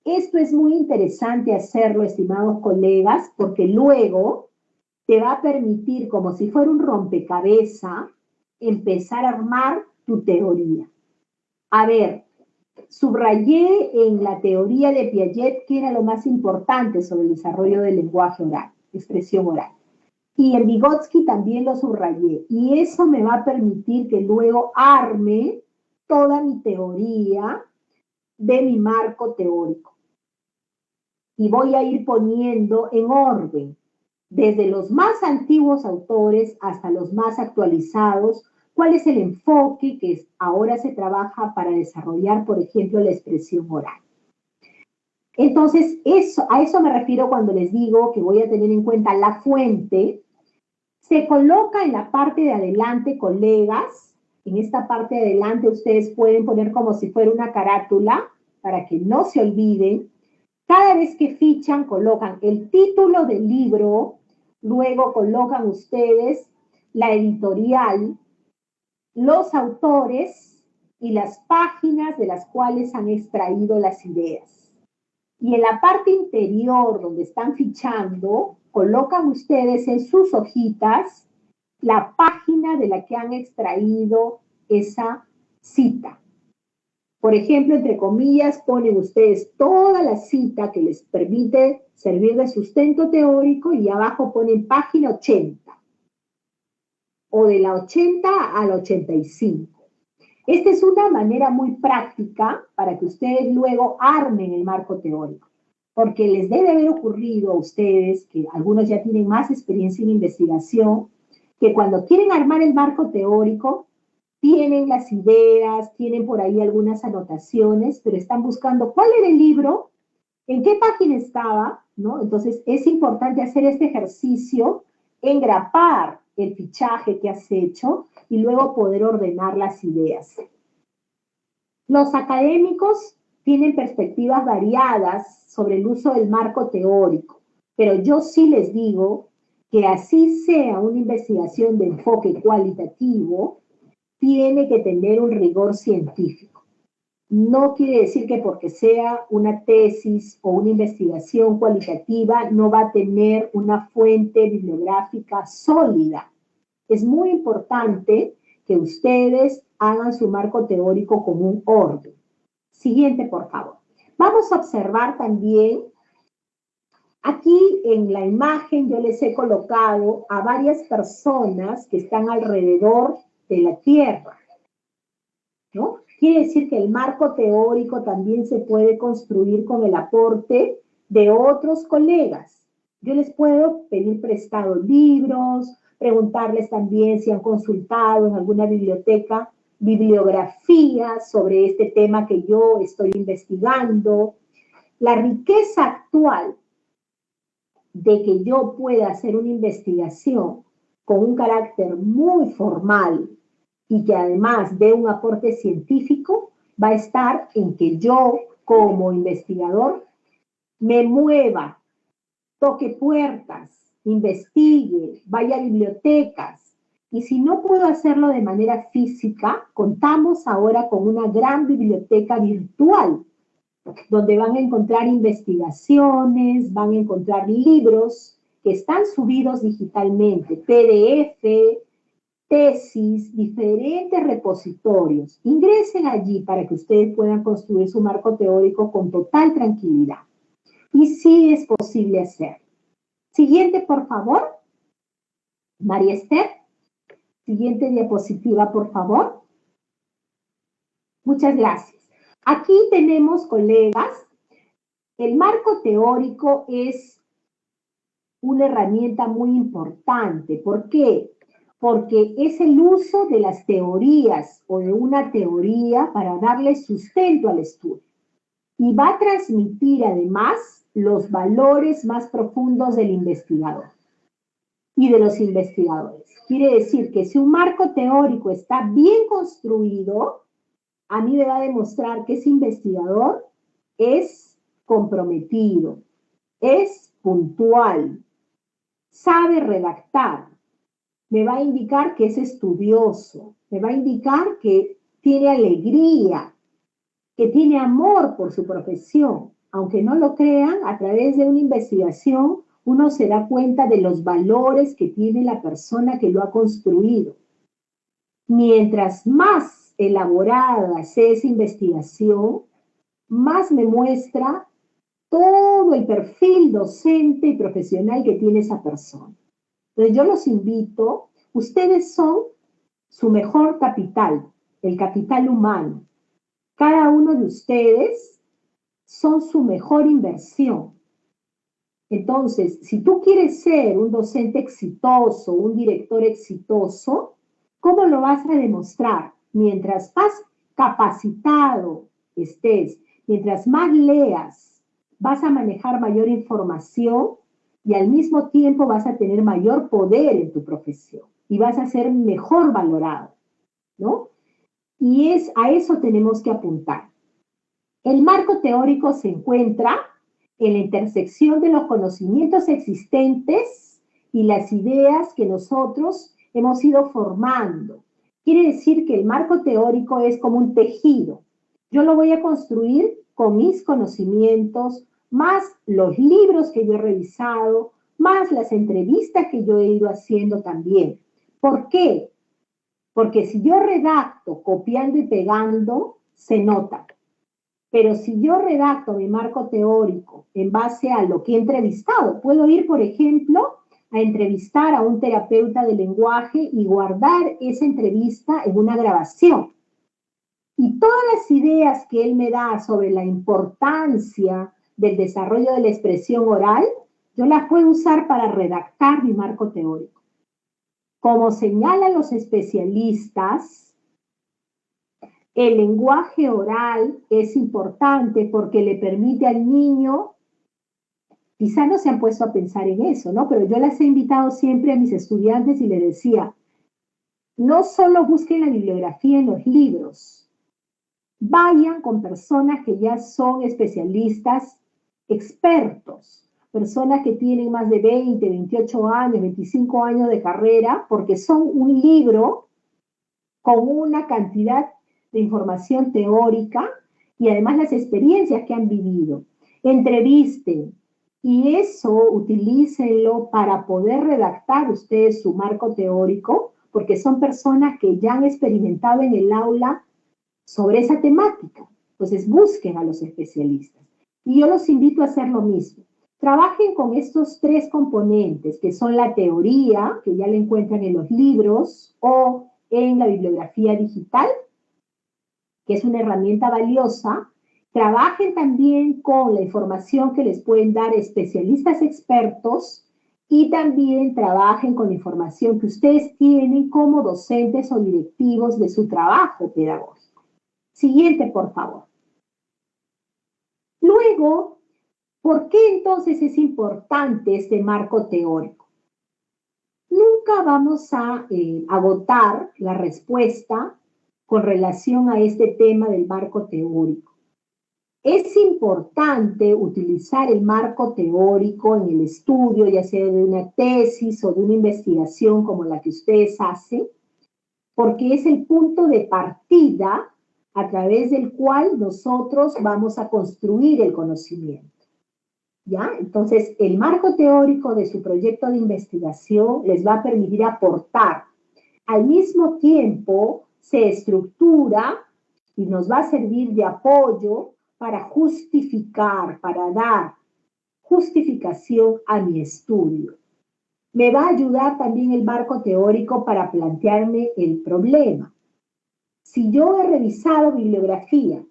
Esto es muy interesante hacerlo, estimados colegas, porque luego te va a permitir, como si fuera un rompecabezas, empezar a armar tu teoría. A ver, subrayé en la teoría de Piaget que era lo más importante sobre el desarrollo del lenguaje oral, expresión oral. Y en Vygotsky también lo subrayé. Y eso me va a permitir que luego arme toda mi teoría de mi marco teórico. Y voy a ir poniendo en orden, desde los más antiguos autores hasta los más actualizados, cuál es el enfoque que ahora se trabaja para desarrollar, por ejemplo, la expresión oral. Entonces, a eso me refiero cuando les digo que voy a tener en cuenta la fuente. Se coloca en la parte de adelante, colegas. En esta parte de adelante ustedes pueden poner como si fuera una carátula para que no se olviden. Cada vez que fichan, colocan el título del libro, luego colocan ustedes la editorial, los autores y las páginas de las cuales han extraído las ideas. Y en la parte interior donde están fichando, colocan ustedes en sus hojitas la página de la que han extraído esa cita. Por ejemplo, entre comillas, ponen ustedes toda la cita que les permite servir de sustento teórico y abajo ponen página 80. O de la 80 a la 85. Esta es una manera muy práctica para que ustedes luego armen el marco teórico. Porque les debe haber ocurrido a ustedes, que algunos ya tienen más experiencia en investigación, que cuando quieren armar el marco teórico, tienen las ideas, tienen por ahí algunas anotaciones, pero están buscando cuál era el libro, en qué página estaba, ¿no? Entonces, es importante hacer este ejercicio, engrapar el fichaje que has hecho y luego poder ordenar las ideas. Los académicos tienen perspectivas variadas sobre el uso del marco teórico, pero yo sí les digo que así sea una investigación de enfoque cualitativo, tiene que tener un rigor científico. No quiere decir que porque sea una tesis o una investigación cualitativa no va a tener una fuente bibliográfica sólida. Es muy importante que ustedes hagan su marco teórico con un orden. Siguiente, por favor. Vamos a observar también, aquí en la imagen yo les he colocado a varias personas que están alrededor de la Tierra, ¿no? Quiere decir que el marco teórico también se puede construir con el aporte de otros colegas. Yo les puedo pedir prestados libros, preguntarles también si han consultado en alguna biblioteca bibliografías sobre este tema que yo estoy investigando. La riqueza actual de que yo pueda hacer una investigación con un carácter muy formal y que además dé un aporte científico, va a estar en que yo, como investigador, me mueva, toque puertas, investigue, vaya a bibliotecas. Y si no puedo hacerlo de manera física, contamos ahora con una gran biblioteca virtual, donde van a encontrar investigaciones, van a encontrar libros que están subidos digitalmente, PDF, tesis, diferentes repositorios. Ingresen allí para que ustedes puedan construir su marco teórico con total tranquilidad. Y sí es posible hacer. Siguiente, por favor. María Esther. Siguiente diapositiva, por favor. Muchas gracias. Aquí tenemos, colegas, el marco teórico es una herramienta muy importante. ¿Por qué? Porque es el uso de las teorías o de una teoría para darle sustento al estudio. Y va a transmitir además los valores más profundos del investigador y de los investigadores. Quiere decir que si un marco teórico está bien construido, a mí me va a demostrar que ese investigador es comprometido, es puntual, sabe redactar, me va a indicar que es estudioso, me va a indicar que tiene alegría, que tiene amor por su profesión. Aunque no lo crean, a través de una investigación uno se da cuenta de los valores que tiene la persona que lo ha construido. Mientras más elaborada sea esa investigación, más me muestra todo el perfil docente y profesional que tiene esa persona. Entonces yo los invito, ustedes son su mejor capital, el capital humano. Cada uno de ustedes son su mejor inversión. Entonces, si tú quieres ser un docente exitoso, un director exitoso, ¿cómo lo vas a demostrar? Mientras más capacitado estés, mientras más leas, vas a manejar mayor información y al mismo tiempo vas a tener mayor poder en tu profesión y vas a ser mejor valorado, ¿no? Y a eso tenemos que apuntar. El marco teórico se encuentra en la intersección de los conocimientos existentes y las ideas que nosotros hemos ido formando. Quiere decir que el marco teórico es como un tejido. Yo lo voy a construir con mis conocimientos, más los libros que yo he revisado, más las entrevistas que yo he ido haciendo también. ¿Por qué? Porque si yo redacto copiando y pegando, se nota. Pero si yo redacto mi marco teórico en base a lo que he entrevistado, puedo ir, por ejemplo, a entrevistar a un terapeuta de lenguaje y guardar esa entrevista en una grabación. Y todas las ideas que él me da sobre la importancia del desarrollo de la expresión oral, yo las puedo usar para redactar mi marco teórico. Como señalan los especialistas, el lenguaje oral es importante porque le permite al niño, quizá no se han puesto a pensar en eso, ¿no? Pero yo las he invitado siempre a mis estudiantes y les decía, no solo busquen la bibliografía en los libros, vayan con personas que ya son especialistas, expertos, personas que tienen más de 20, 28 años, 25 años de carrera, porque son un libro con una cantidad de información teórica y además las experiencias que han vivido. Entrevisten y eso utilícenlo para poder redactar ustedes su marco teórico, porque son personas que ya han experimentado en el aula sobre esa temática. Entonces busquen a los especialistas. Y yo los invito a hacer lo mismo. Trabajen con estos tres componentes, que son la teoría, que ya la encuentran en los libros o en la bibliografía digital, que es una herramienta valiosa. Trabajen también con la información que les pueden dar especialistas expertos y también trabajen con la información que ustedes tienen como docentes o directivos de su trabajo pedagógico. Siguiente, por favor. Luego, ¿por qué entonces es importante este marco teórico? Nunca vamos a agotar la respuesta con relación a este tema del marco teórico. Es importante utilizar el marco teórico en el estudio, ya sea de una tesis o de una investigación como la que ustedes hacen, porque es el punto de partida a través del cual nosotros vamos a construir el conocimiento. ¿Ya? Entonces, el marco teórico de su proyecto de investigación les va a permitir aportar al mismo tiempo se estructura y nos va a servir de apoyo para justificar, para dar justificación a mi estudio. Me va a ayudar también el marco teórico para plantearme el problema. Si yo he revisado bibliografía,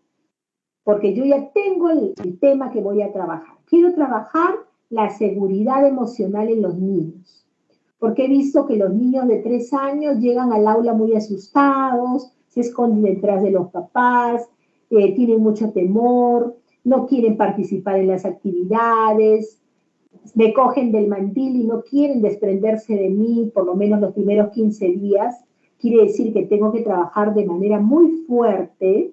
porque yo ya tengo el tema que voy a trabajar, quiero trabajar la seguridad emocional en los niños, porque he visto que los niños de 3 años llegan al aula muy asustados, se esconden detrás de los papás, tienen mucho temor, no quieren participar en las actividades, me cogen del mandil y no quieren desprenderse de mí por lo menos los primeros 15 días. Quiere decir que tengo que trabajar de manera muy fuerte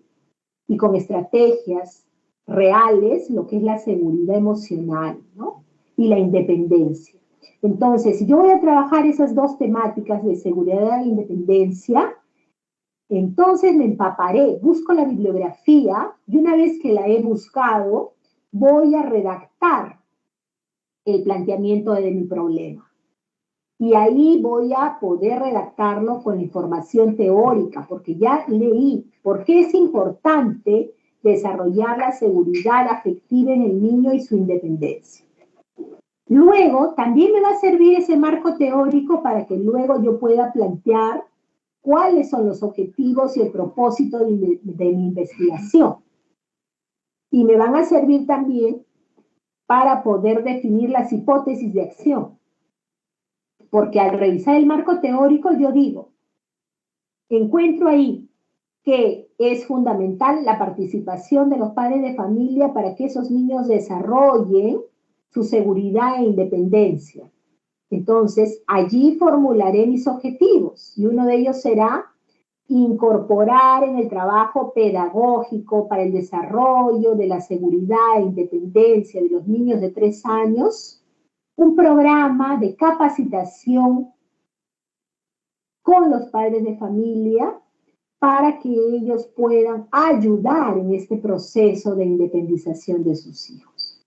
y con estrategias reales lo que es la seguridad emocional, ¿no? Y la independencia. Entonces, si yo voy a trabajar esas dos temáticas de seguridad e independencia, entonces me empaparé, busco la bibliografía y una vez que la he buscado, voy a redactar el planteamiento de mi problema. Y ahí voy a poder redactarlo con la información teórica, porque ya leí por qué es importante desarrollar la seguridad afectiva en el niño y su independencia. Luego, también me va a servir ese marco teórico para que luego yo pueda plantear cuáles son los objetivos y el propósito de mi investigación. Y me van a servir también para poder definir las hipótesis de acción. Porque al revisar el marco teórico yo digo, encuentro ahí que es fundamental la participación de los padres de familia para que esos niños desarrollen su seguridad e independencia. Entonces, allí formularé mis objetivos y uno de ellos será incorporar en el trabajo pedagógico para el desarrollo de la seguridad e independencia de los niños de 3 años un programa de capacitación con los padres de familia para que ellos puedan ayudar en este proceso de independización de sus hijos,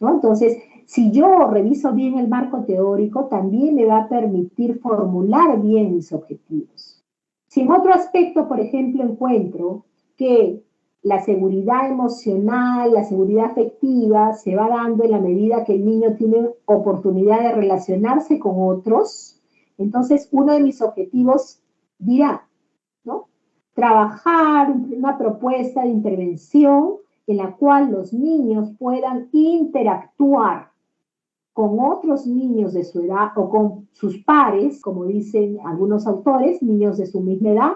¿no? Entonces, si yo reviso bien el marco teórico, también me va a permitir formular bien mis objetivos. Si en otro aspecto, por ejemplo, encuentro que la seguridad emocional, la seguridad afectiva se va dando en la medida que el niño tiene oportunidad de relacionarse con otros, entonces uno de mis objetivos dirá, ¿no? Trabajar una propuesta de intervención en la cual los niños puedan interactuar con otros niños de su edad o con sus pares, como dicen algunos autores, niños de su misma edad,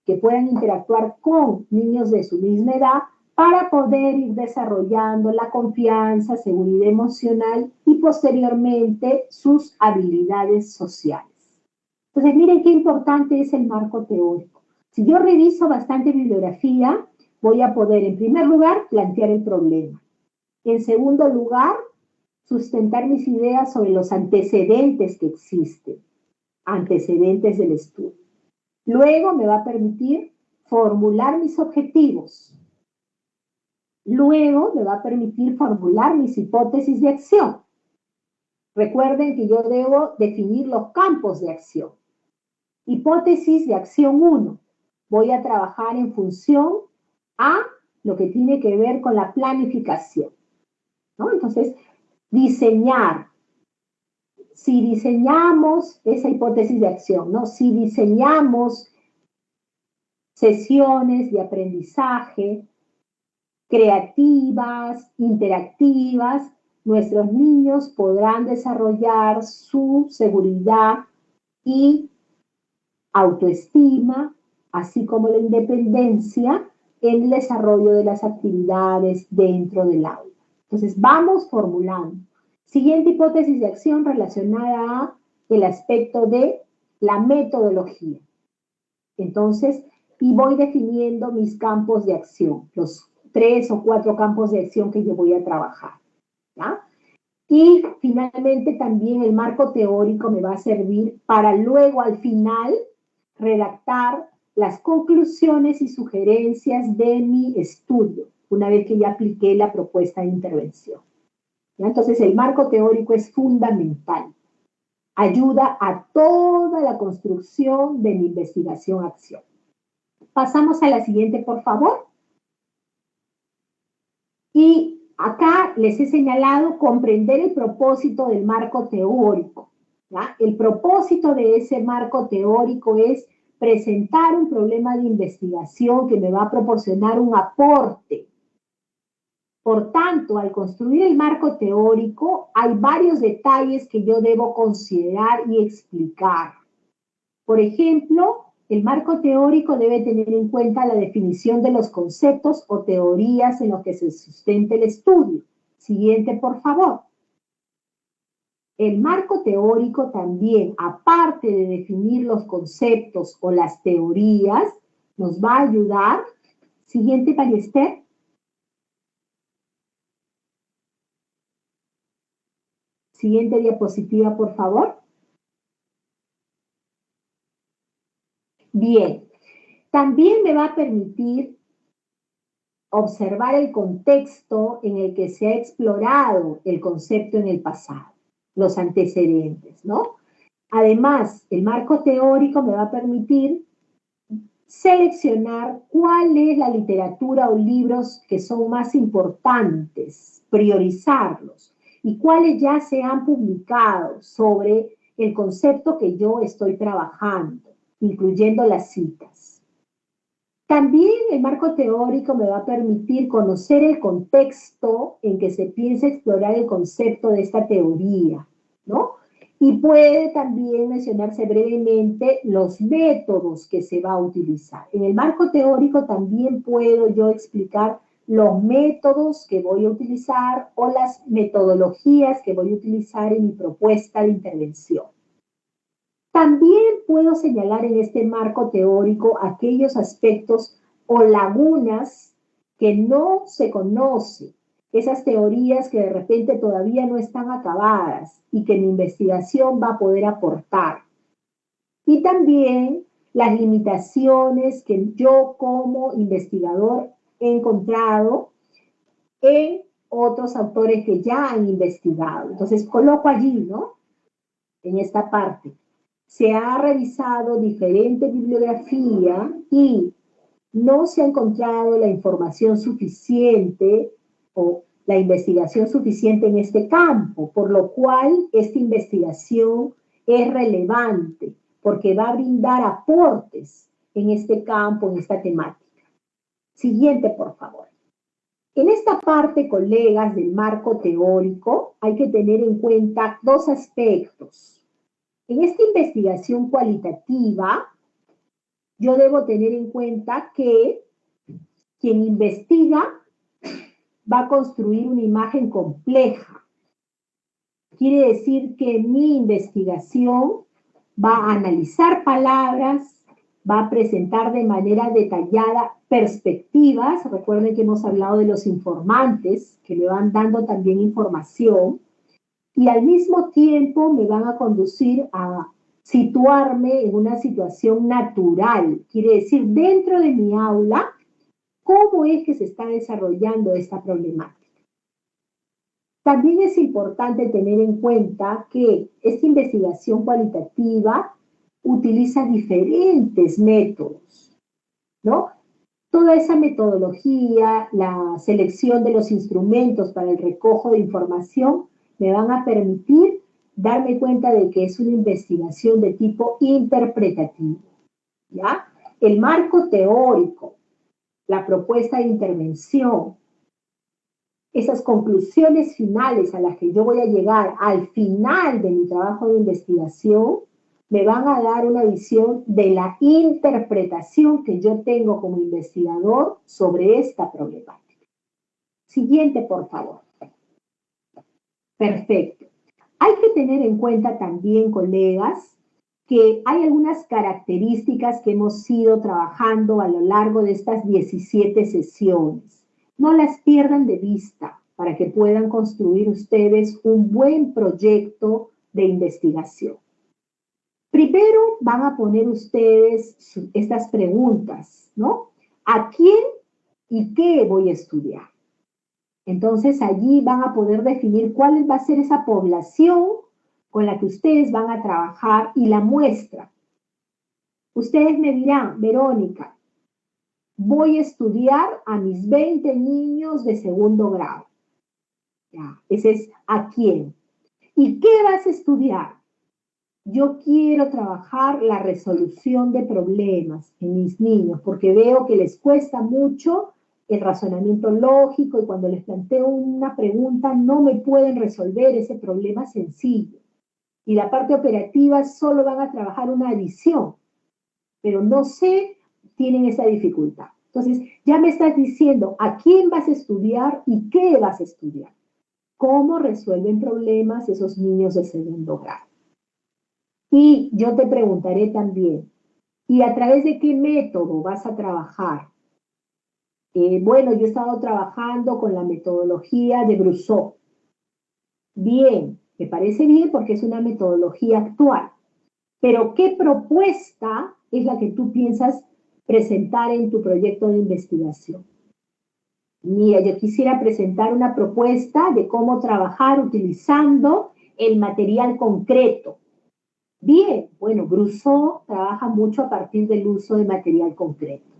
que puedan interactuar con niños de su misma edad para poder ir desarrollando la confianza, seguridad emocional y posteriormente sus habilidades sociales. Entonces, miren qué importante es el marco teórico. Si yo reviso bastante bibliografía, voy a poder, en primer lugar, plantear el problema. En segundo lugar, sustentar mis ideas sobre los antecedentes que existen, antecedentes del estudio. Luego me va a permitir formular mis objetivos. Luego me va a permitir formular mis hipótesis de acción. Recuerden que yo debo definir los campos de acción. Hipótesis de acción 1. Voy a trabajar en función a lo que tiene que ver con la planificación, ¿no? Entonces, diseñar. Si diseñamos esa hipótesis de acción, ¿no? Si diseñamos sesiones de aprendizaje creativas, interactivas, nuestros niños podrán desarrollar su seguridad y autoestima, así como la independencia en el desarrollo de las actividades dentro del aula. Entonces, vamos formulando. Siguiente hipótesis de acción relacionada a el aspecto de la metodología. Entonces, y voy definiendo mis campos de acción, los 3 o 4 campos de acción que yo voy a trabajar, ¿ya? Y finalmente también el marco teórico me va a servir para luego al final redactar las conclusiones y sugerencias de mi estudio, una vez que ya apliqué la propuesta de intervención. ¿Ya? Entonces el marco teórico es fundamental. ayuda a toda la construcción de mi investigación-acción. Pasamos a la siguiente, por favor. Y acá les he señalado comprender el propósito del marco teórico, ¿ya? El propósito de ese marco teórico es presentar un problema de investigación que me va a proporcionar un aporte. Por tanto, al construir el marco teórico, hay varios detalles que yo debo considerar y explicar. Por ejemplo, el marco teórico debe tener en cuenta la definición de los conceptos o teorías en los que se sustenta el estudio. Siguiente, por favor. El marco teórico también, aparte de definir los conceptos o las teorías, nos va a ayudar. Siguiente, María Esther. Siguiente diapositiva, por favor. Bien, también me va a permitir observar el contexto en el que se ha explorado el concepto en el pasado, los antecedentes, ¿no? Además, el marco teórico me va a permitir seleccionar cuál es la literatura o libros que son más importantes, priorizarlos, y cuáles ya se han publicado sobre el concepto que yo estoy trabajando, incluyendo las citas. También el marco teórico me va a permitir conocer el contexto en que se piensa explorar el concepto de esta teoría, ¿no? Y puede también mencionarse brevemente los métodos que se va a utilizar. En el marco teórico también puedo yo explicar los métodos que voy a utilizar o las metodologías que voy a utilizar en mi propuesta de intervención. También puedo señalar en este marco teórico aquellos aspectos o lagunas que no se conocen, esas teorías que de repente todavía no están acabadas y que mi investigación va a poder aportar. Y también las limitaciones que yo como investigador he encontrado en otros autores que ya han investigado. Entonces coloco allí, ¿no? En esta parte. Se ha revisado diferente bibliografía y no se ha encontrado la información suficiente o la investigación suficiente en este campo, por lo cual esta investigación es relevante porque va a brindar aportes en este campo, en esta temática. Siguiente, por favor. En esta parte, colegas, del marco teórico, hay que tener en cuenta dos aspectos. En esta investigación cualitativa, yo debo tener en cuenta que quien investiga va a construir una imagen compleja. Quiere decir que mi investigación va a analizar palabras, va a presentar de manera detallada perspectivas. Recuerden que hemos hablado de los informantes, que me van dando también información, y al mismo tiempo me van a conducir a situarme en una situación natural, quiere decir, dentro de mi aula, cómo es que se está desarrollando esta problemática. También es importante tener en cuenta que esta investigación cualitativa utiliza diferentes métodos, ¿no? Toda esa metodología, la selección de los instrumentos para el recojo de información, me van a permitir darme cuenta de que es una investigación de tipo interpretativo, ¿ya? El marco teórico, la propuesta de intervención, esas conclusiones finales a las que yo voy a llegar al final de mi trabajo de investigación, me van a dar una visión de la interpretación que yo tengo como investigador sobre esta problemática. Siguiente, por favor. Perfecto. Hay que tener en cuenta también, colegas, que hay algunas características que hemos ido trabajando a lo largo de estas 17 sesiones. No las pierdan de vista para que puedan construir ustedes un buen proyecto de investigación. Primero van a poner ustedes estas preguntas, ¿no? ¿A quién y qué voy a estudiar? Entonces allí van a poder definir cuál va a ser esa población con la que ustedes van a trabajar y la muestra. Ustedes me dirán, Verónica, voy a estudiar a mis 20 niños de segundo grado. Ya, ese es ¿a quién? ¿Y qué vas a estudiar? Yo quiero trabajar la resolución de problemas en mis niños, porque veo que les cuesta mucho el razonamiento lógico y cuando les planteo una pregunta no me pueden resolver ese problema sencillo. Y la parte operativa solo van a trabajar una adición, pero no sé, tienen esa dificultad. Entonces, ya me estás diciendo a quién vas a estudiar y qué vas a estudiar. ¿Cómo resuelven problemas esos niños de segundo grado? Y yo te preguntaré también, ¿y a través de qué método vas a trabajar? Bueno, yo he estado trabajando con la metodología de Brousseau. Bien, me parece bien porque es una metodología actual. Pero ¿qué propuesta es la que tú piensas presentar en tu proyecto de investigación? Mira, yo quisiera presentar una propuesta de cómo trabajar utilizando el material concreto. Bien, bueno, Brousseau trabaja mucho a partir del uso de material concreto.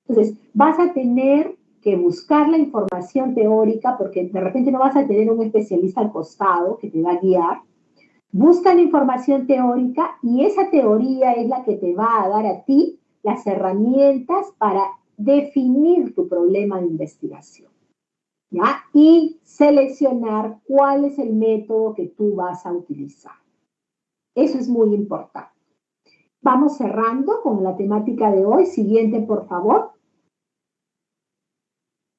Entonces, vas a tener que buscar la información teórica porque de repente no vas a tener un especialista al costado que te va a guiar. Busca la información teórica y esa teoría es la que te va a dar a ti las herramientas para definir tu problema de investigación, ¿ya? Y seleccionar cuál es el método que tú vas a utilizar. Eso es muy importante. Vamos cerrando con la temática de hoy. Siguiente, por favor.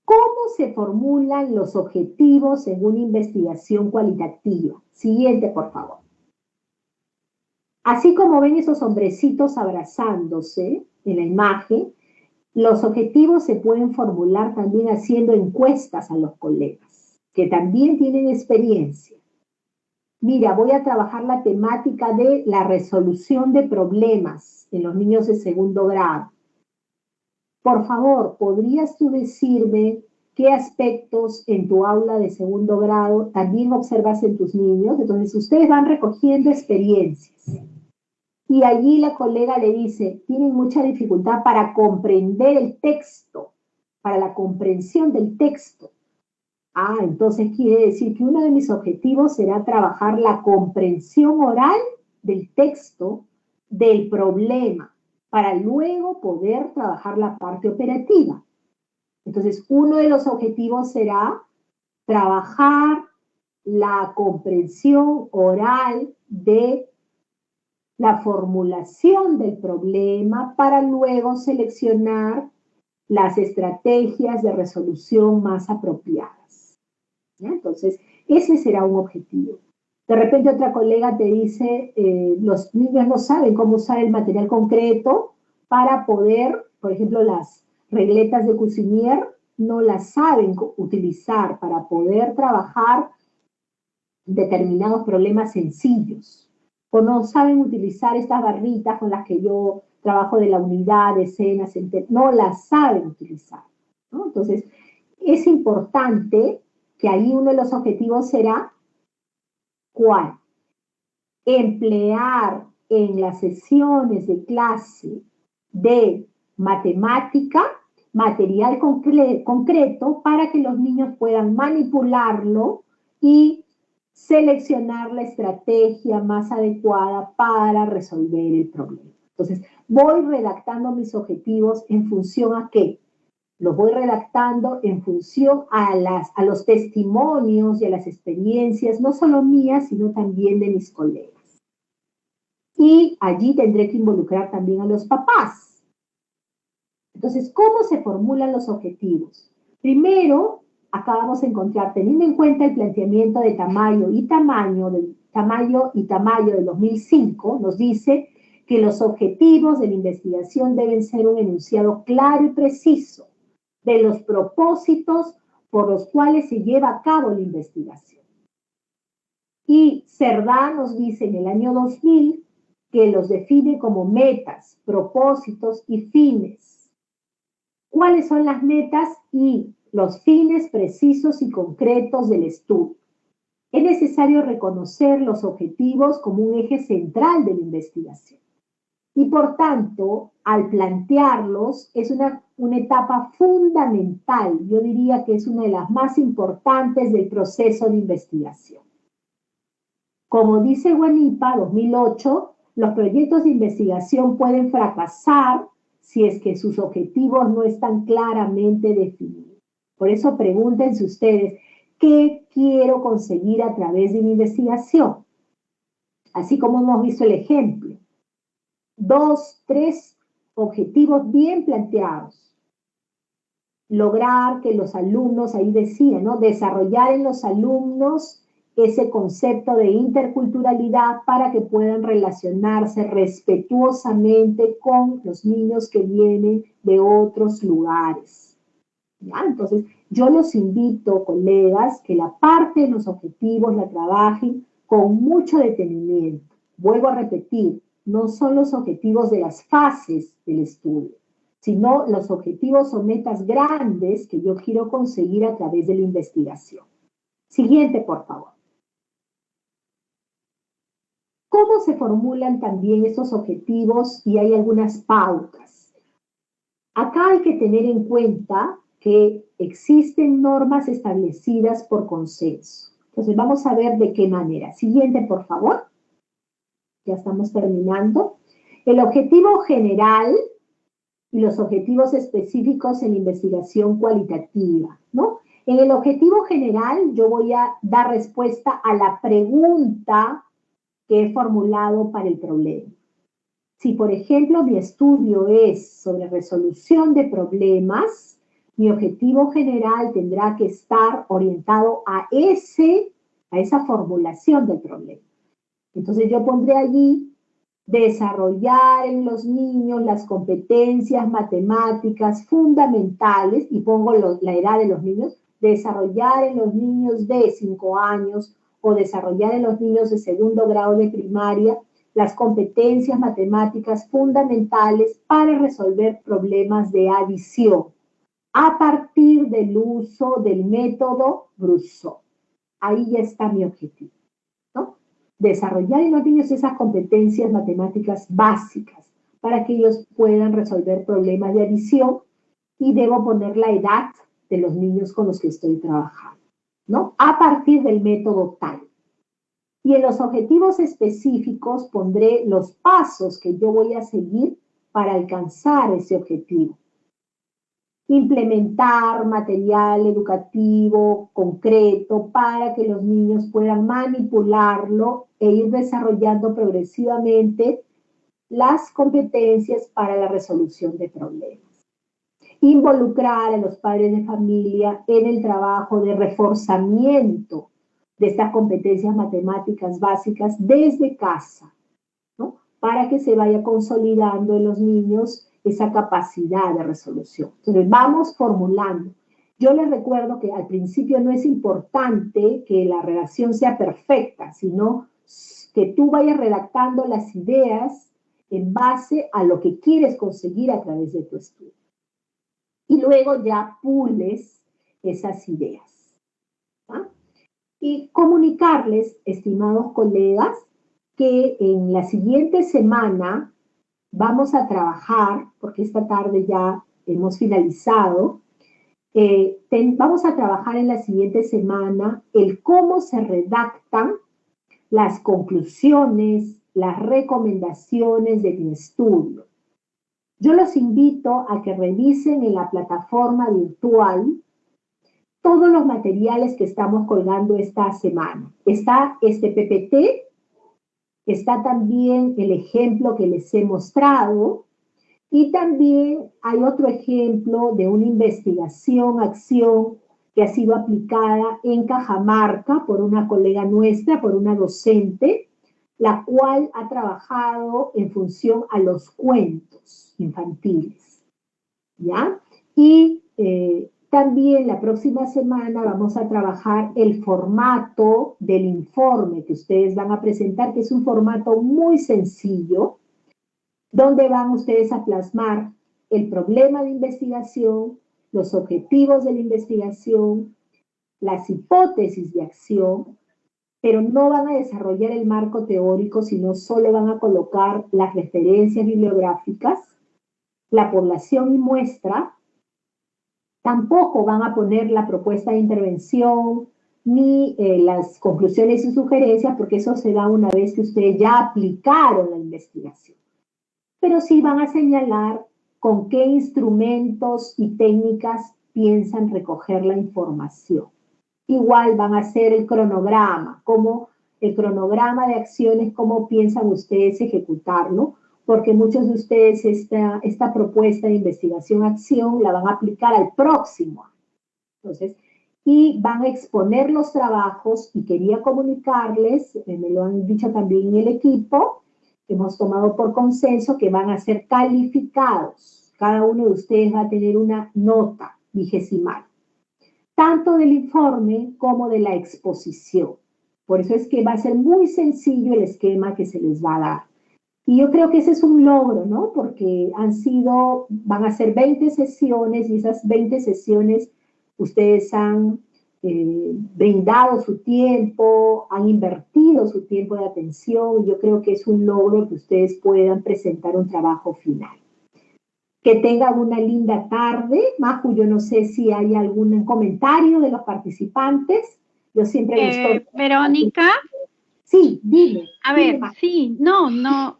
¿Cómo se formulan los objetivos en una investigación cualitativa? Siguiente, por favor. Así como ven esos hombrecitos abrazándose en la imagen, los objetivos se pueden formular también haciendo encuestas a los colegas, que también tienen experiencia. Mira, voy a trabajar la temática de la resolución de problemas en los niños de segundo grado. Por favor, ¿podrías tú decirme qué aspectos en tu aula de segundo grado también observas en tus niños? Entonces, ustedes van recogiendo experiencias. Y allí la colega le dice, tienen mucha dificultad para comprender el texto, para la comprensión del texto. Ah, entonces quiere decir que uno de mis objetivos será trabajar la comprensión oral del texto, del problema, para luego poder trabajar la parte operativa. Entonces, uno de los objetivos será trabajar la comprensión oral de la formulación del problema para luego seleccionar las estrategias de resolución más apropiadas. ¿Ya? Entonces, ese será un objetivo. De repente otra colega te dice, los niños no saben cómo usar el material concreto para poder, por ejemplo, las regletas de Cuisinier no las saben utilizar para poder trabajar determinados problemas sencillos. O no saben utilizar estas barritas con las que yo trabajo de la unidad, decenas, no las saben utilizar, ¿no? Entonces, es importante que ahí uno de los objetivos será, ¿cuál? Emplear en las sesiones de clase de matemática material concreto para que los niños puedan manipularlo y seleccionar la estrategia más adecuada para resolver el problema. Entonces, voy redactando mis objetivos en función a qué. Los voy redactando en función a los testimonios y a las experiencias, no solo mías, sino también de mis colegas. Y allí tendré que involucrar también a los papás. Entonces, ¿cómo se formulan los objetivos? Primero, acá vamos a encontrar, teniendo en cuenta el planteamiento de Tamayo y Tamayo del 2005, nos dice que los objetivos de la investigación deben ser un enunciado claro y preciso de los propósitos por los cuales se lleva a cabo la investigación. Y Cerdá nos dice en el año 2000 que los define como metas, propósitos y fines. ¿Cuáles son las metas y los fines precisos y concretos del estudio? Es necesario reconocer los objetivos como un eje central de la investigación. Y por tanto, al plantearlos, es una etapa fundamental, yo diría que es una de las más importantes del proceso de investigación. Como dice Guanipa 2008, los proyectos de investigación pueden fracasar si es que sus objetivos no están claramente definidos. Por eso pregúntense ustedes, ¿qué quiero conseguir a través de mi investigación? Así como hemos visto el ejemplo. 2, 3 objetivos bien planteados. Lograr que los alumnos, ahí decía, ¿no? Desarrollar en los alumnos ese concepto de interculturalidad para que puedan relacionarse respetuosamente con los niños que vienen de otros lugares. ¿Ya? Entonces, yo los invito, colegas, que la parte de los objetivos la trabajen con mucho detenimiento. Vuelvo a repetir, no son los objetivos de las fases del estudio, sino los objetivos o metas grandes que yo quiero conseguir a través de la investigación. Siguiente, por favor. ¿Cómo se formulan también estos objetivos? Y hay algunas pautas. Acá hay que tener en cuenta que existen normas establecidas por consenso. Entonces, vamos a ver de qué manera. Siguiente, por favor. Ya estamos terminando. El objetivo general y los objetivos específicos en investigación cualitativa, ¿no? En el objetivo general, yo voy a dar respuesta a la pregunta que he formulado para el problema. Si, por ejemplo, mi estudio es sobre resolución de problemas, mi objetivo general tendrá que estar orientado a esa formulación del problema. Entonces yo pondré allí desarrollar en los niños las competencias matemáticas fundamentales, y pongo la edad de los niños, desarrollar en los niños de 5 años o desarrollar en los niños de segundo grado de primaria las competencias matemáticas fundamentales para resolver problemas de adición a partir del uso del método Brousseau. Ahí ya está mi objetivo, ¿no? Desarrollar en los niños esas competencias matemáticas básicas para que ellos puedan resolver problemas de adición, y debo poner la edad de los niños con los que estoy trabajando, ¿no? A partir del método tal. Y en los objetivos específicos pondré los pasos que yo voy a seguir para alcanzar ese objetivo. Implementar material educativo concreto para que los niños puedan manipularlo e ir desarrollando progresivamente las competencias para la resolución de problemas. Involucrar a los padres de familia en el trabajo de reforzamiento de estas competencias matemáticas básicas desde casa, ¿no? Para que se vaya consolidando en los niños esa capacidad de resolución. Entonces, vamos formulando. Yo les recuerdo que al principio no es importante que la redacción sea perfecta, sino que tú vayas redactando las ideas en base a lo que quieres conseguir a través de tu estudio. Y luego ya pules esas ideas, ¿ah? Y comunicarles, estimados colegas, que en la siguiente semana vamos a trabajar, porque esta tarde ya hemos finalizado, vamos a trabajar en la siguiente semana el cómo se redactan las conclusiones, las recomendaciones de mi estudio. Yo los invito a que revisen en la plataforma virtual todos los materiales que estamos colgando esta semana. Está este PPT, está también el ejemplo que les he mostrado, y también hay otro ejemplo de una investigación-acción que ha sido aplicada en Cajamarca por una colega nuestra, por una docente, la cual ha trabajado en función a los cuentos infantiles, ¿ya? Y también la próxima semana vamos a trabajar el formato del informe que ustedes van a presentar, que es un formato muy sencillo, donde van ustedes a plasmar el problema de investigación, los objetivos de la investigación, las hipótesis de acción, pero no van a desarrollar el marco teórico, sino solo van a colocar las referencias bibliográficas, la población y muestra. Tampoco van a poner la propuesta de intervención ni las conclusiones y sugerencias, porque eso se da una vez que ustedes ya aplicaron la investigación. Pero sí van a señalar con qué instrumentos y técnicas piensan recoger la información. Igual van a hacer el cronograma, el cronograma de acciones, cómo piensan ustedes ejecutarlo, porque muchos de ustedes esta propuesta de investigación-acción la van a aplicar al próximo año. Entonces, y van a exponer los trabajos, y quería comunicarles, me lo han dicho también en el equipo, que hemos tomado por consenso, que van a ser calificados. Cada uno de ustedes va a tener una nota vigesimal, tanto del informe como de la exposición. Por eso es que va a ser muy sencillo el esquema que se les va a dar. Y yo creo que ese es un logro, ¿no? Porque van a ser 20 sesiones, y esas 20 sesiones ustedes han brindado su tiempo, han invertido su tiempo de atención, y yo creo que es un logro que ustedes puedan presentar un trabajo final. Que tengan una linda tarde. Maju, yo no sé si hay algún comentario de los participantes. Yo siempre Verónica. Sí, dime. A ver, sí, no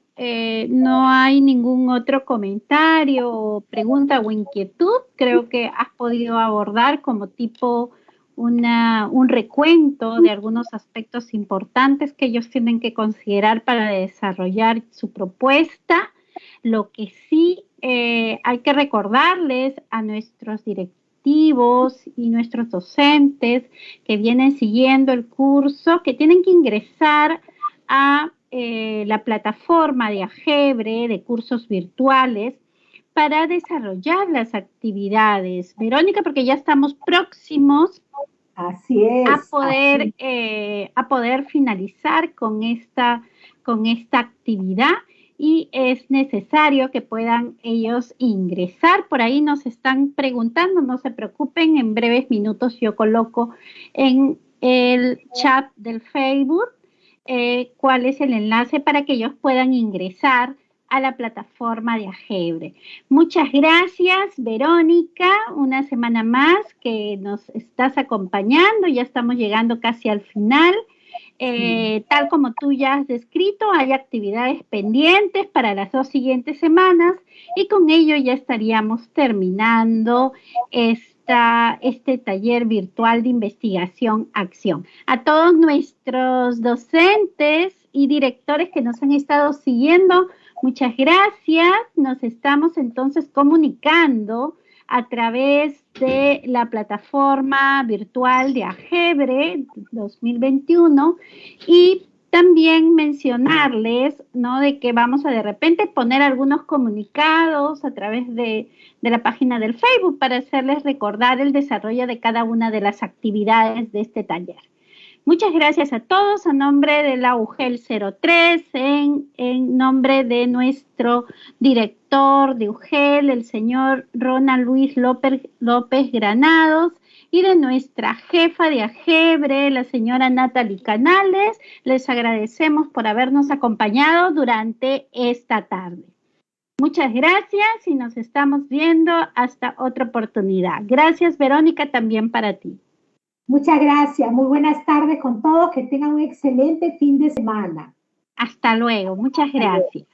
hay ningún otro comentario, pregunta o inquietud. Creo que has podido abordar como tipo un recuento de algunos aspectos importantes que ellos tienen que considerar para desarrollar su propuesta. Lo que sí hay que recordarles a nuestros directivos y nuestros docentes que vienen siguiendo el curso, que tienen que ingresar a la plataforma de Agebre de cursos virtuales para desarrollar las actividades. Verónica, porque ya estamos próximos así es, a poder finalizar con esta actividad, y es necesario que puedan ellos ingresar. Por ahí nos están preguntando, no se preocupen, en breves minutos yo coloco en el chat del Facebook cuál es el enlace para que ellos puedan ingresar a la plataforma de Agebre. Muchas gracias, Verónica, una semana más que nos estás acompañando, ya estamos llegando casi al final. Tal como tú ya has descrito, hay actividades pendientes para las 2 siguientes semanas, y con ello ya estaríamos terminando este taller virtual de investigación-acción. A todos nuestros docentes y directores que nos han estado siguiendo, muchas gracias. Nos estamos entonces comunicando a través de la plataforma virtual de Agebre 2021, y también mencionarles, ¿no?, de que vamos a de repente poner algunos comunicados a través de la página del Facebook para hacerles recordar el desarrollo de cada una de las actividades de este taller. Muchas gracias a todos, a nombre de la UGEL 03, en nombre de nuestro director de UGEL, el señor Ronald Luis López Granados, y de nuestra jefa de Agebre, la señora Natalie Canales. Les agradecemos por habernos acompañado durante esta tarde. Muchas gracias y nos estamos viendo hasta otra oportunidad. Gracias, Verónica, también para ti. Muchas gracias, muy buenas tardes con todos, que tengan un excelente fin de semana. Hasta luego, muchas gracias.